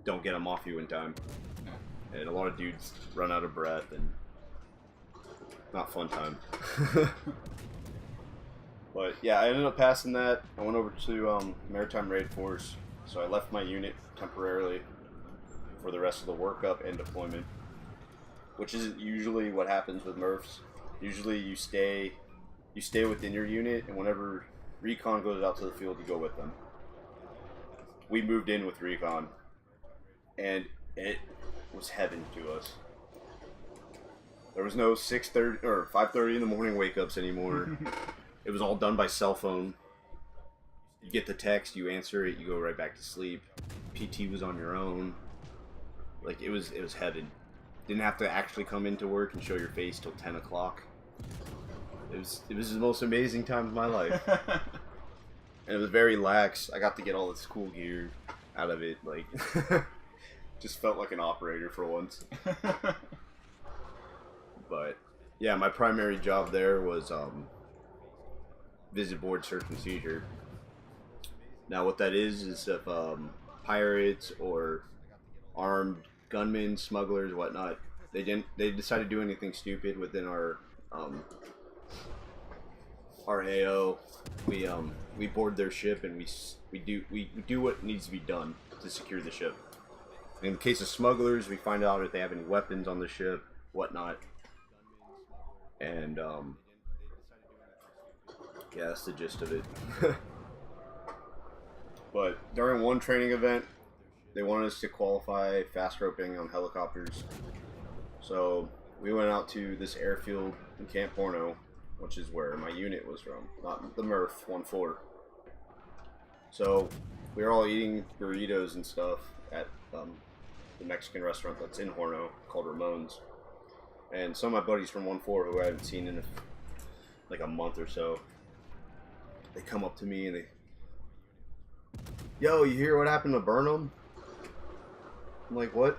don't get them off you in time. And a lot of dudes run out of breath and not fun time. But yeah, I ended up passing that. I went over to Maritime Raid Force. So I left my unit temporarily for the rest of the workup and deployment, which isn't usually what happens with MRFs. Usually you stay you stay within your unit, and whenever recon goes out to the field, you go with them. We moved in with recon, and it was heaven to us. There was no 6:30 or 5:30 in the morning wake ups anymore. It was all done by cell phone. You get the text, you answer it, you go right back to sleep. PT was on your own. Like it was heaven. Didn't have to actually come into work and show your face till 10 o'clock. It was the most amazing time of my life. And it was very lax. I got to get all this cool gear out of it. Like, just felt like an operator for once. But yeah, my primary job there was visit board search and seizure. Now, what that is if pirates or armed gunmen, smugglers, whatnot, they decided to do anything stupid within our AO. We board their ship and we do what needs to be done to secure the ship. In the case of smugglers, we find out if they have any weapons on the ship, whatnot. And yeah, that's the gist of it. But during one training event, they wanted us to qualify fast roping on helicopters. So we went out to this airfield in Camp Horno, which is where my unit was from, not the MRF 1-4. So we were all eating burritos and stuff at the Mexican restaurant that's in Horno called Ramon's. And some of my buddies from 1-4 who I haven't seen in like a month or so, they come up to me and yo, you hear what happened to Burnham? I'm like, what?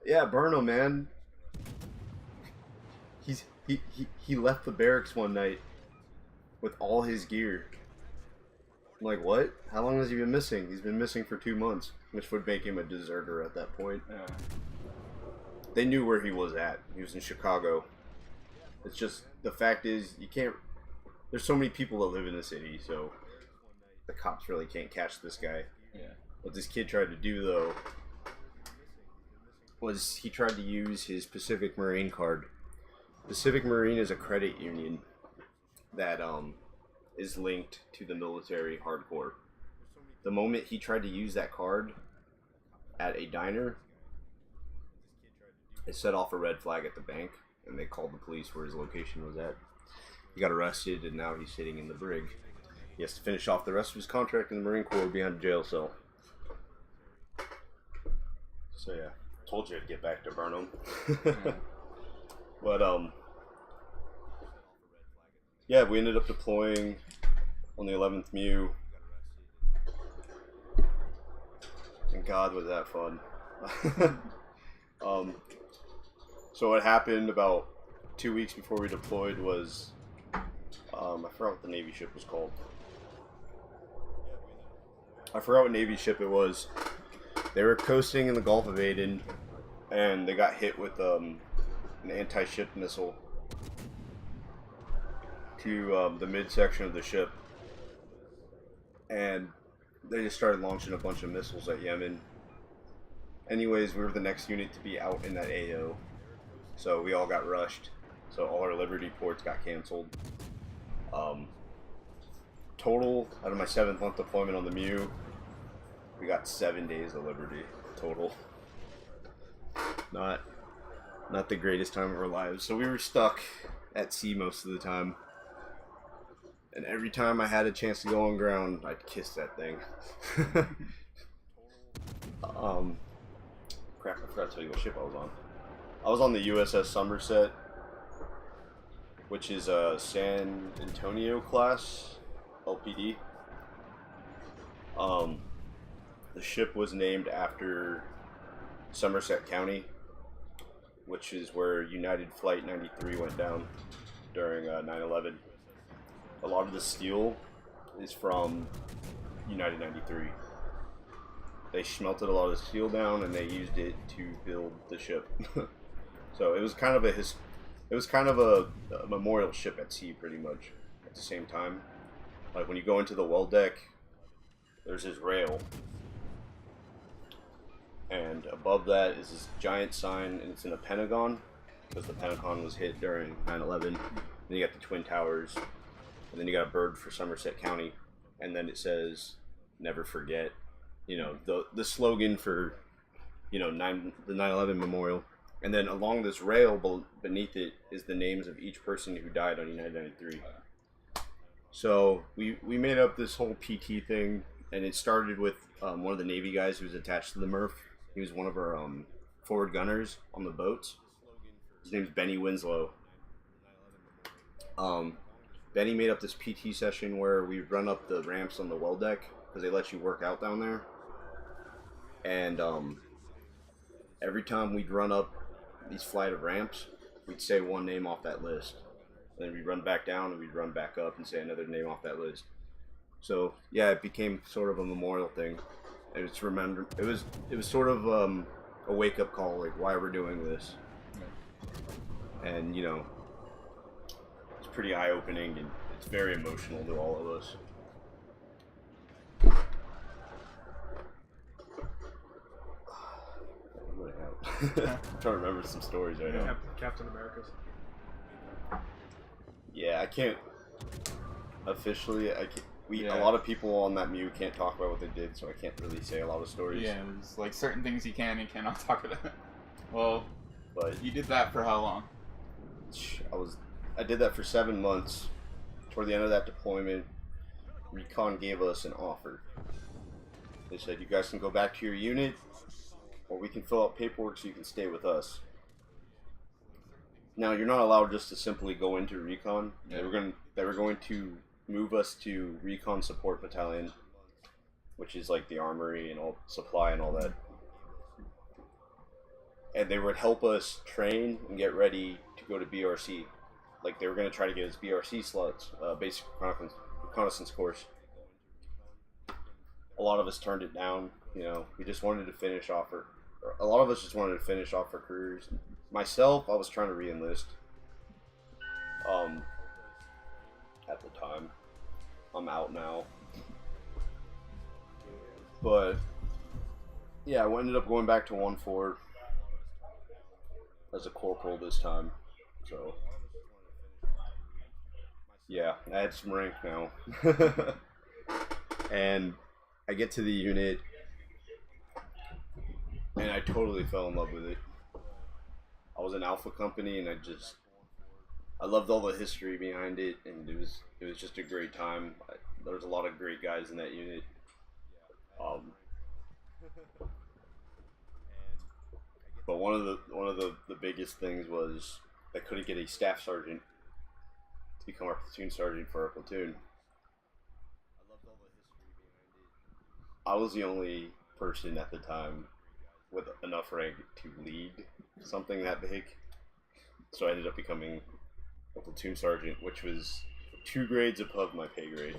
Yeah, Burnham, man. He left the barracks one night with all his gear. I'm like, what? How long has he been missing? He's been missing for 2 months, which would make him a deserter at that point. Yeah. They knew where he was at. He was in Chicago. It's just, the fact is, you can't, there's so many people that live in the city, so the cops really can't catch this guy. Yeah. What this kid tried to do, though, was he tried to use his Pacific Marine card. Pacific Marine is a credit union that is linked to the military hardcore. The moment he tried to use that card at a diner, it set off a red flag at the bank, and they called the police where his location was at. He got arrested, and now he's sitting in the brig. He has to finish off the rest of his contract in the Marine Corps behind a jail cell. So yeah, told you I'd get back to Burnham. But yeah, we ended up deploying on the 11th MEU. And God, was that fun. So what happened about 2 weeks before we deployed was, I forgot what the Navy ship was called. I forgot what Navy ship it was. They were coasting in the Gulf of Aden, and they got hit with an anti-ship missile to the midsection of the ship, and they just started launching a bunch of missiles at Yemen. Anyways, we were the next unit to be out in that AO, so we all got rushed. So all our Liberty ports got canceled. Total, out of my 7th month deployment on the MEU, we got 7 days of Liberty total. Not the greatest time of our lives. So we were stuck at sea most of the time. And every time I had a chance to go on ground, I'd kiss that thing. Crap, I forgot to tell you what ship I was on. I was on the USS Somerset, which is a San Antonio class LPD. The ship was named after Somerset County, which is where United Flight 93 went down during 9/11. A lot of the steel is from United 93. They smelted a lot of steel down and they used it to build the ship. So it was kind of a memorial ship at sea, pretty much. At the same time, like when you go into the well deck, there's this rail, and above that is this giant sign, and it's in a Pentagon because the Pentagon was hit during 9/11. Then you got the Twin Towers, and then you got a bird for Somerset County, and then it says "Never Forget." You know, the slogan for, you know, the 9/11 memorial. And then along this rail beneath it is the names of each person who died on United 93. So we made up this whole PT thing, and it started with one of the Navy guys who was attached to the MRF. He was one of our forward gunners on the boats. His name's Benny Winslow. Benny made up this PT session where we run up the ramps on the well deck because they let you work out down there. And every time we'd run up these flight of ramps, we'd say one name off that list. And then we'd run back down and we'd run back up and say another name off that list. So yeah, it became sort of a memorial thing. And it's remember it was sort of a wake up call, like why we're doing this. And you know, it's pretty eye opening and it's very emotional to all of us. I'm trying to remember some stories right now. Captain America's. Yeah, I can't officially. A Yeah. lot of people on that MEU can't talk about what they did, so I can't really say a lot of stories. Yeah, there's like certain things you can and cannot talk about. Well, But you did that for how long? I did that for 7 months. Toward the end of that deployment, Recon gave us an offer. They said, you guys can go back to your unit, or we can fill out paperwork so you can stay with us. Now, you're not allowed just to simply go into Recon. Yeah. They were going to move us to Recon Support Battalion, which is like the armory and all supply and all that. And they would help us train and get ready to go to BRC. Like they were going to try to get us BRC slots, basic reconnaissance course. A lot of us turned it down. You know, we just wanted to finish off a lot of us just wanted to finish off our careers. Myself, I was trying to re-enlist. At the time, I'm out now. But yeah, I ended up going back to 1-4 as a corporal this time. So yeah, I had some rank now. And I get to the unit and I totally fell in love with it. I was in Alpha Company and I loved all the history behind it, and it was just a great time. There was a lot of great guys in that unit. But one of the biggest things was I couldn't get a staff sergeant to become our platoon sergeant for our platoon. I was the only person at the time with enough rank to lead something that big, so I ended up becoming a platoon sergeant, which was 2 grades above my pay grade.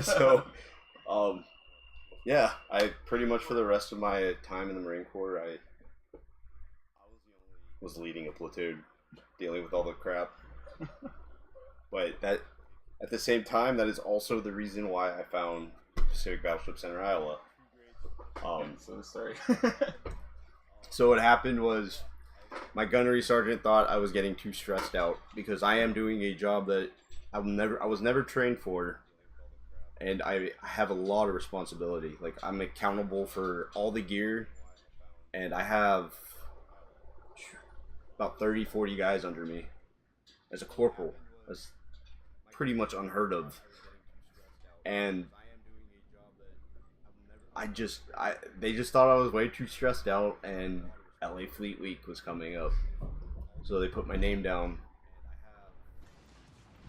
So, yeah, I pretty much for the rest of my time in the Marine Corps, I was leading a platoon, dealing with all the crap. But that, at the same time, that is also the reason why I found Pacific Battleship Center, Iowa. So sorry. So what happened was my gunnery sergeant thought I was getting too stressed out because I am doing a job that I was never trained for, and I have a lot of responsibility. Like I'm accountable for all the gear, and I have about 30-40 guys under me as a corporal. That's pretty much unheard of. And they just thought I was way too stressed out, and LA Fleet Week was coming up. So they put my name down.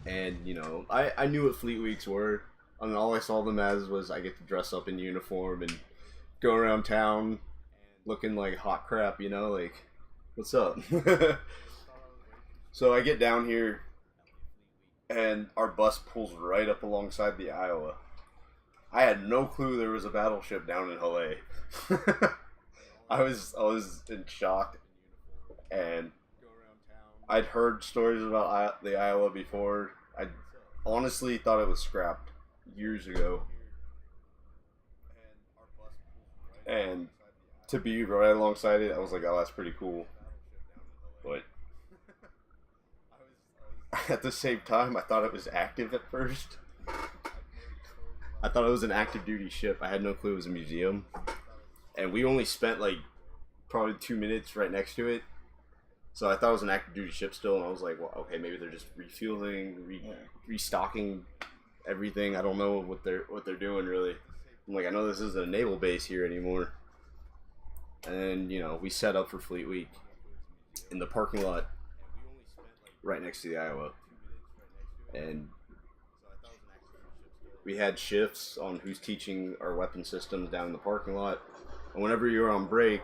And, you know, I knew what Fleet Weeks were. I mean, all I saw them as was I get to dress up in uniform and go around town looking like hot crap, you know, like, what's up? So I get down here, and our bus pulls right up alongside the Iowa. I had no clue there was a battleship down in Hawaii. I was in shock, and I'd heard stories about the Iowa before. I honestly thought it was scrapped years ago, and to be right alongside it, I was like, "Oh, that's pretty cool." But at the same time, I thought it was active at first. I thought it was an active duty ship. I had no clue it was a museum. And we only spent like probably 2 minutes right next to it. So I thought it was an active duty ship still, and I was like, well, okay, maybe they're just refueling, restocking everything. I don't know what they're doing really. I'm like, I know this isn't a naval base here anymore. And you know, we set up for Fleet Week in the parking lot right next to the Iowa. And we had shifts on who's teaching our weapon systems down in the parking lot. And whenever you're on break,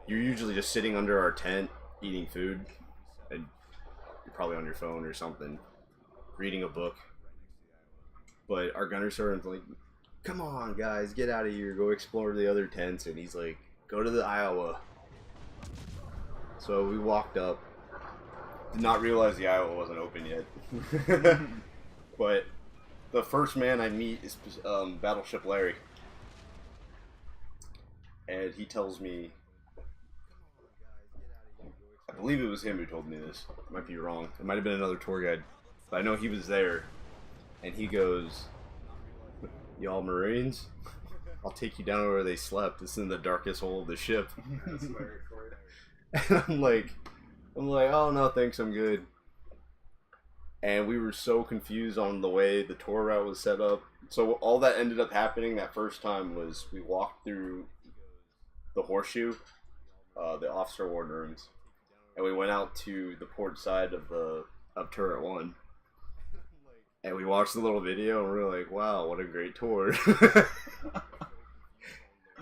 you're usually just sitting under our tent eating food, and you're probably on your phone or something, reading a book. But our gunner sergeant's like, come on guys, get out of here, go explore the other tents. And he's like, go to the Iowa. So we walked up, did not realize the Iowa wasn't open yet. But the first man I meet is Battleship Larry. And he tells me, I believe it was him who told me this. I might be wrong. It might have been another tour guide. But I know he was there. And he goes, y'all Marines? I'll take you down where they slept. It's in the darkest hole of the ship. That's Larry for you. And I'm like, oh no, thanks, I'm good. And we were so confused on the way the tour route was set up. So all that ended up happening that first time was we walked through the horseshoe, the officer wardrooms, and we went out to the port side of turret 1. And we watched the little video and we were like, wow, what a great tour.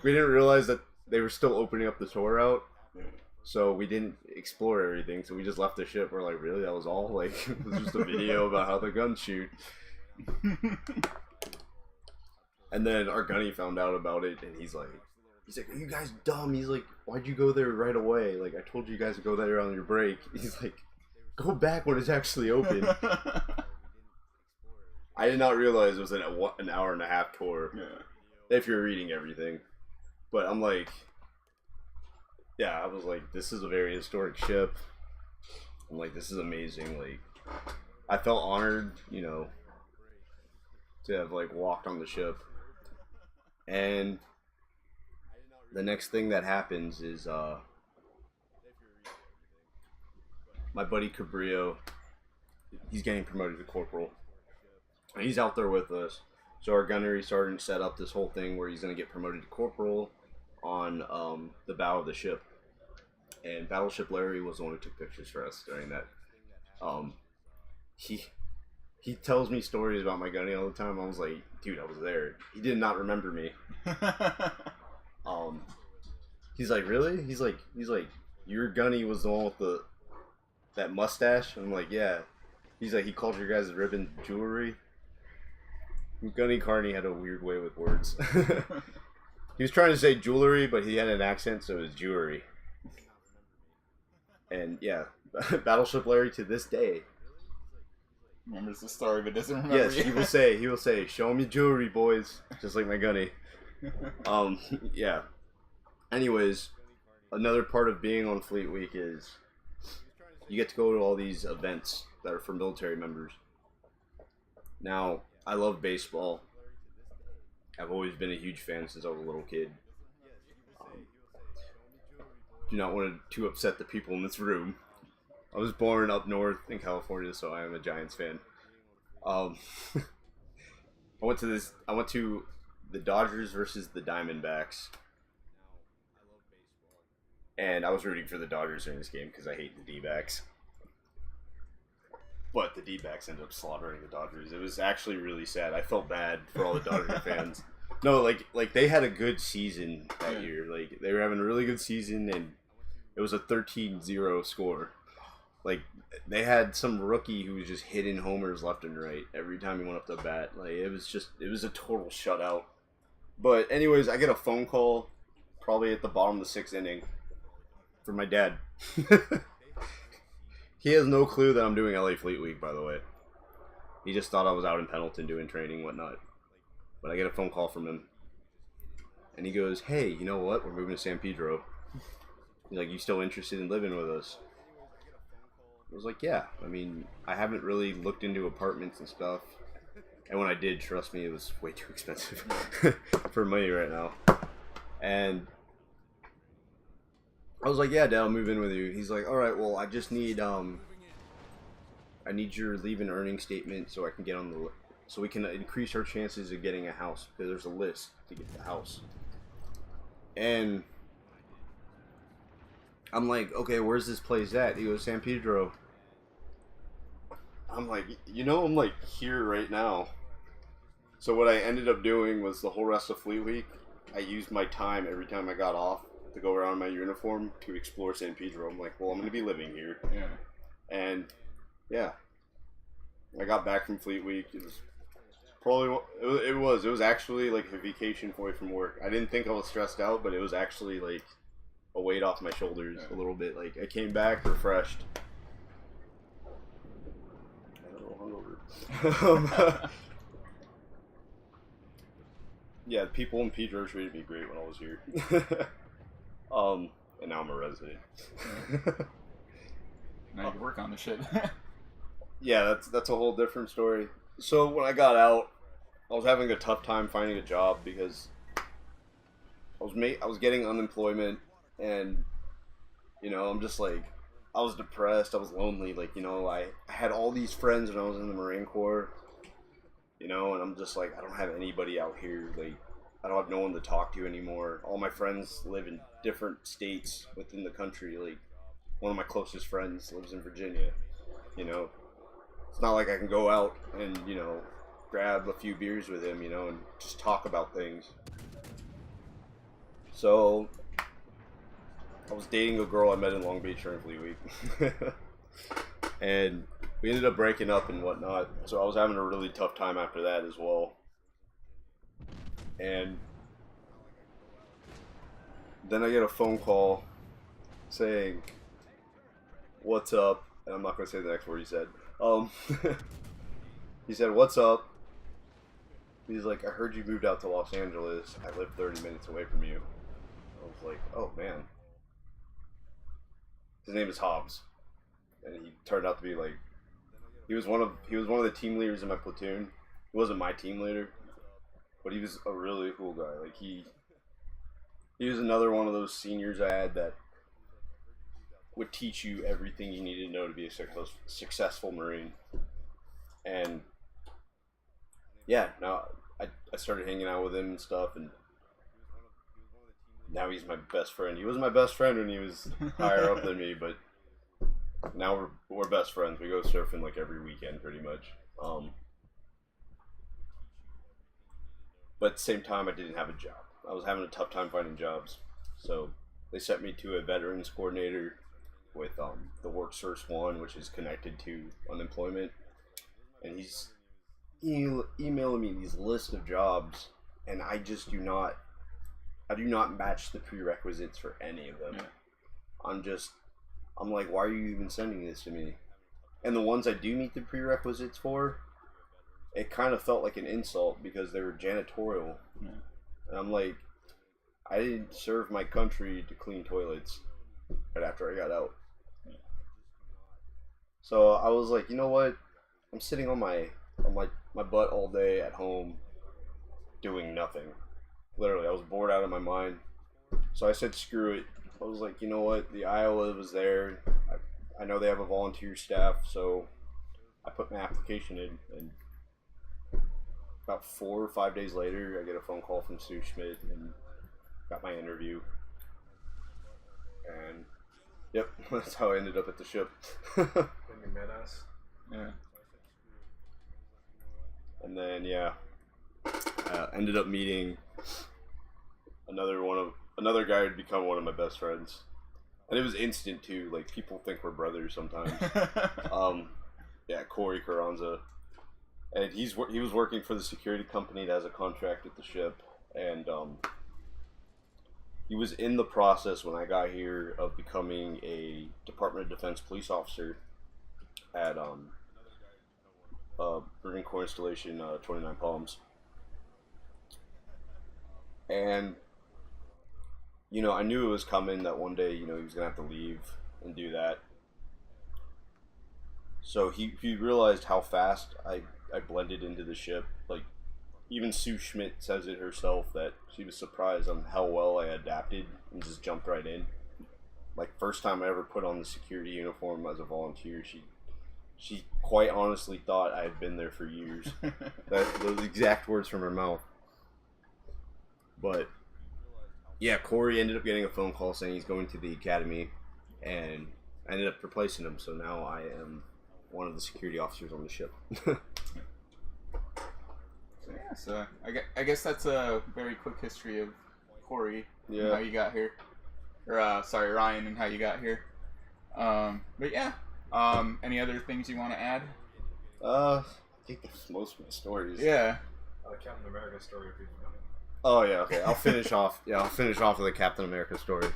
We didn't realize that they were still opening up the tour route. So we didn't explore everything, so we just left the ship. We're like, really? That was all? Like, it was just a video about how the guns shoot. And then our gunny found out about it, and he's like, are you guys dumb? He's like, why'd you go there right away? Like, I told you guys to go there on your break. He's like, go back when it's actually open. I did not realize it was an hour and a half tour. Yeah. If you're reading everything. But I'm like, yeah, I was like, this is a very historic ship. I'm like, this is amazing. Like, I felt honored, you know, to have like walked on the ship. And the next thing that happens is my buddy Cabrillo, he's getting promoted to corporal. And he's out there with us. So our gunnery sergeant set up this whole thing where he's going to get promoted to corporal on the bow of the ship. And Battleship Larry was the one who took pictures for us during that. He tells me stories about my gunny all the time. I was like, dude, I was there. He did not remember me. He's like, really? He's like, your gunny was the one with that mustache? I'm like, yeah. He's like, he called your guys' ribbon jewelry. Gunny Carney had a weird way with words. He was trying to say jewelry, but he had an accent, so it was jewelry. And yeah, Battleship Larry to this day remembers the story, but doesn't remember. Yes, he will say, show me jewelry, boys. Just like my gunny. Yeah. Anyways, another part of being on Fleet Week is you get to go to all these events that are for military members. Now, I love baseball. I've always been a huge fan since I was a little kid. Do not want to upset the people in this room. I was born up north in California, so I am a Giants fan. I went to the Dodgers versus the Diamondbacks. And I was rooting for the Dodgers during this game because I hate the D-backs. But the D-backs ended up slaughtering the Dodgers. It was actually really sad. I felt bad for all the Dodger fans. No, like they had a good season that year. Like they were having a really good season, and it was a 13-0 score. Like they had some rookie who was just hitting homers left and right every time he went up to bat. Like it was a total shutout. But anyways, I get a phone call probably at the bottom of the 6th inning from my dad. He has no clue that I'm doing LA Fleet Week, by the way. He just thought I was out in Pendleton doing training and whatnot. But I get a phone call from him. And he goes, hey, you know what? We're moving to San Pedro. He's like, you still interested in living with us? I was like, yeah. I mean, I haven't really looked into apartments and stuff. And when I did, trust me, it was way too expensive for money right now. And I was like, yeah, Dad, I'll move in with you. He's like, all right, well, I just need I need your leave and earning statement so I can get on the so we can increase our chances of getting a house, because there's a list to get the house. And I'm like, okay, where's this place at? He goes, San Pedro. I'm like, I'm like here right now. So what I ended up doing was the whole rest of Fleet Week, I used my time every time I got off to go around in my uniform to explore San Pedro. I'm like, well, I'm going to be living here. Yeah. And yeah, I got back from Fleet Week. It was probably, it was actually like a vacation away from work. I didn't think I was stressed out, but it was actually like a weight off my shoulders a little bit. Like, I came back refreshed. A little hungover. Yeah, the people in Pedro treated me great when I was here. And now I'm a resident. Now you can work on the shit. Yeah, that's a whole different story. So when I got out, I was having a tough time finding a job because I was getting unemployment, and I'm just like, I was depressed, I was lonely, like, I had all these friends when I was in the Marine Corps, and I'm just like, I don't have anybody out here, like, I don't have no one to talk to anymore. All my friends live in different states within the country. Like, one of my closest friends lives in Virginia, It's not like I can go out and, grab a few beers with him, and just talk about things. So, I was dating a girl I met in Long Beach during Fleet Week. And we ended up breaking up and whatnot. So I was having a really tough time after that as well. And then I get a phone call saying, what's up? And I'm not going to say the next word he said. He said, what's up? He's like, I heard you moved out to Los Angeles. I live 30 minutes away from you. I was like, oh man. His name is Hobbs. And he turned out to be like, he was one of the team leaders in my platoon. He wasn't my team leader, but he was a really cool guy. Like, he was another one of those seniors I had that would teach you everything you needed to know to be a successful Marine. And yeah, now I started hanging out with him and stuff, and now he's my best friend. He was my best friend when he was higher up than me, but now we're best friends. We go surfing like every weekend pretty much. But at the same time, I didn't have a job. I was having a tough time finding jobs. So they sent me to a veterans coordinator with the Work Source One, which is connected to unemployment. And he's emailing me these lists of jobs, and I do not match the prerequisites for any of them. Yeah. I'm like, why are you even sending this to me? And the ones I do meet the prerequisites for, it kind of felt like an insult because they were janitorial. Yeah. And I'm like, I didn't serve my country to clean toilets right after I got out. Yeah. So I was like, you know what? I'm sitting on my butt all day at home doing nothing. Literally, I was bored out of my mind. So I said, screw it. I was like, you know what? The Iowa was there. I know they have a volunteer staff, so I put my application in, and about 4 or 5 days later, I get a phone call from Sue Schmidt and got my interview. And yep, that's how I ended up at the ship. When you met us? Yeah. And then ended up meeting another guy who'd become one of my best friends, and it was instant too. Like, people think we're brothers sometimes. Corey Carranza, and he was working for the security company that has a contract with the ship, and he was in the process when I got here of becoming a Department of Defense police officer at Marine Corps installation 29 Palms. And I knew it was coming, that one day he was gonna have to leave and do that. So he realized how fast I blended into the ship. Like, even Sue Schmidt says it herself that she was surprised on how well I adapted and just jumped right in. Like, first time I ever put on the security uniform as a volunteer, she quite honestly thought I had been there for years. Those exact words from her mouth. But yeah, Corey ended up getting a phone call saying he's going to the academy, and I ended up replacing him. So now I am one of the security officers on the ship. So I guess that's a very quick history of Corey and how you got here. Or sorry, Ryan, and how you got here. But yeah, any other things you want to add? I think that's most of the stories. Yeah. Captain America story if you know. Oh yeah, okay. I'll finish off. Yeah, I'll finish off with the Captain America story.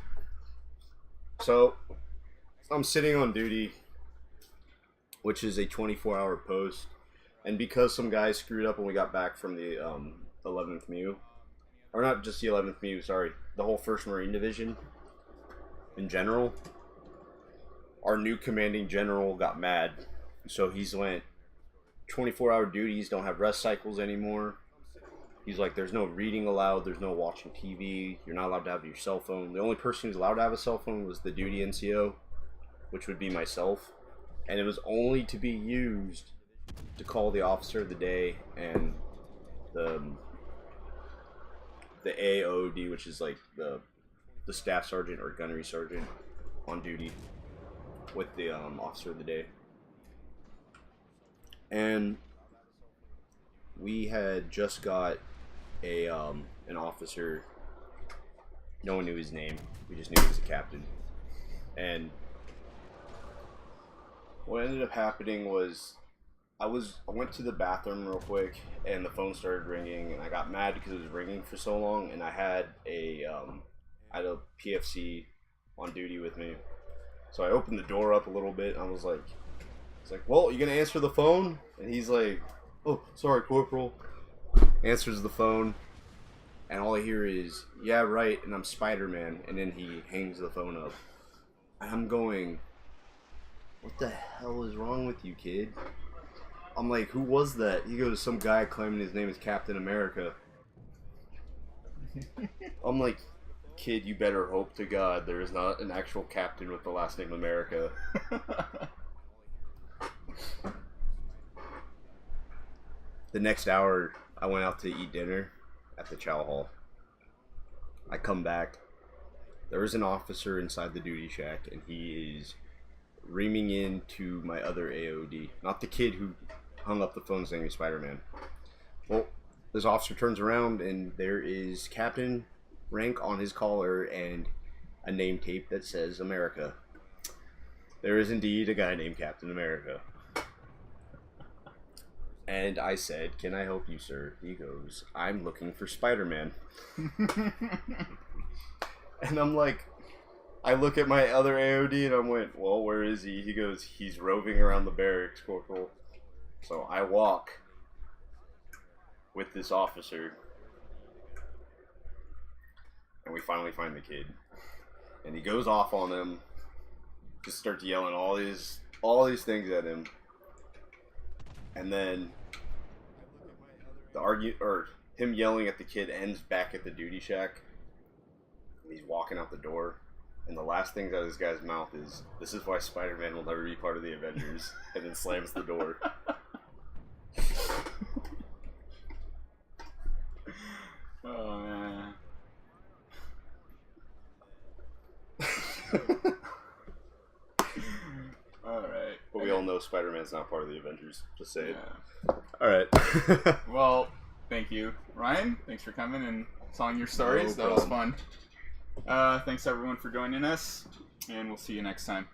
So, I'm sitting on duty, which is a 24-hour post, and because some guys screwed up when we got back from the 11th MU, or not just the 11th MU, sorry, the whole 1st Marine Division in general, our new commanding general got mad, so he's went 24-hour duties, don't have rest cycles anymore. He's like, there's no reading allowed, there's no watching TV, you're not allowed to have your cell phone. The only person who's allowed to have a cell phone was the duty NCO, which would be myself. And it was only to be used to call the officer of the day and the AOD, which is like the staff sergeant or gunnery sergeant on duty with the officer of the day. And we had just got an officer. No one knew his name. We just knew he was a captain. And what ended up happening was I went to the bathroom real quick, and the phone started ringing, and I got mad because it was ringing for so long, and I had a PFC on duty with me. So I opened the door up a little bit, and I was like, well, you gonna answer the phone? And he's like, oh, sorry, Corporal. Answers the phone, and all I hear is, yeah, right, and I'm Spider-Man, and then he hangs the phone up. And I'm going, what the hell is wrong with you, kid? I'm like, who was that? He goes, some guy claiming his name is Captain America. I'm like, kid, you better hope to God there is not an actual captain with the last name America. The next hour, I went out to eat dinner at the chow hall. I come back. There is an officer inside the duty shack, and he is reaming into my other AOD. Not the kid who hung up the phone saying he's Spider-Man. Well, this officer turns around, and there is Captain rank on his collar and a name tape that says America. There is indeed a guy named Captain America. And I said, can I help you, sir? He goes, I'm looking for Spider-Man. And I'm like, I look at my other AOD and I went, well, where is he? He goes, he's roving around the barracks, Corporal. So I walk with this officer, and we finally find the kid. And he goes off on him, just starts yelling all these things at him. And then him yelling at the kid ends back at the duty shack. And he's walking out the door, and the last thing out of this guy's mouth is, "This is why Spider-Man will never be part of the Avengers," and then slams the door. Oh man. Alright. But we all know Spider-Man's not part of the Avengers. Just say it. Yeah. Alright. Well, thank you, Ryan. Thanks for coming and telling your stories. No That was problem. fun. Thanks everyone for joining us, and we'll see you next time.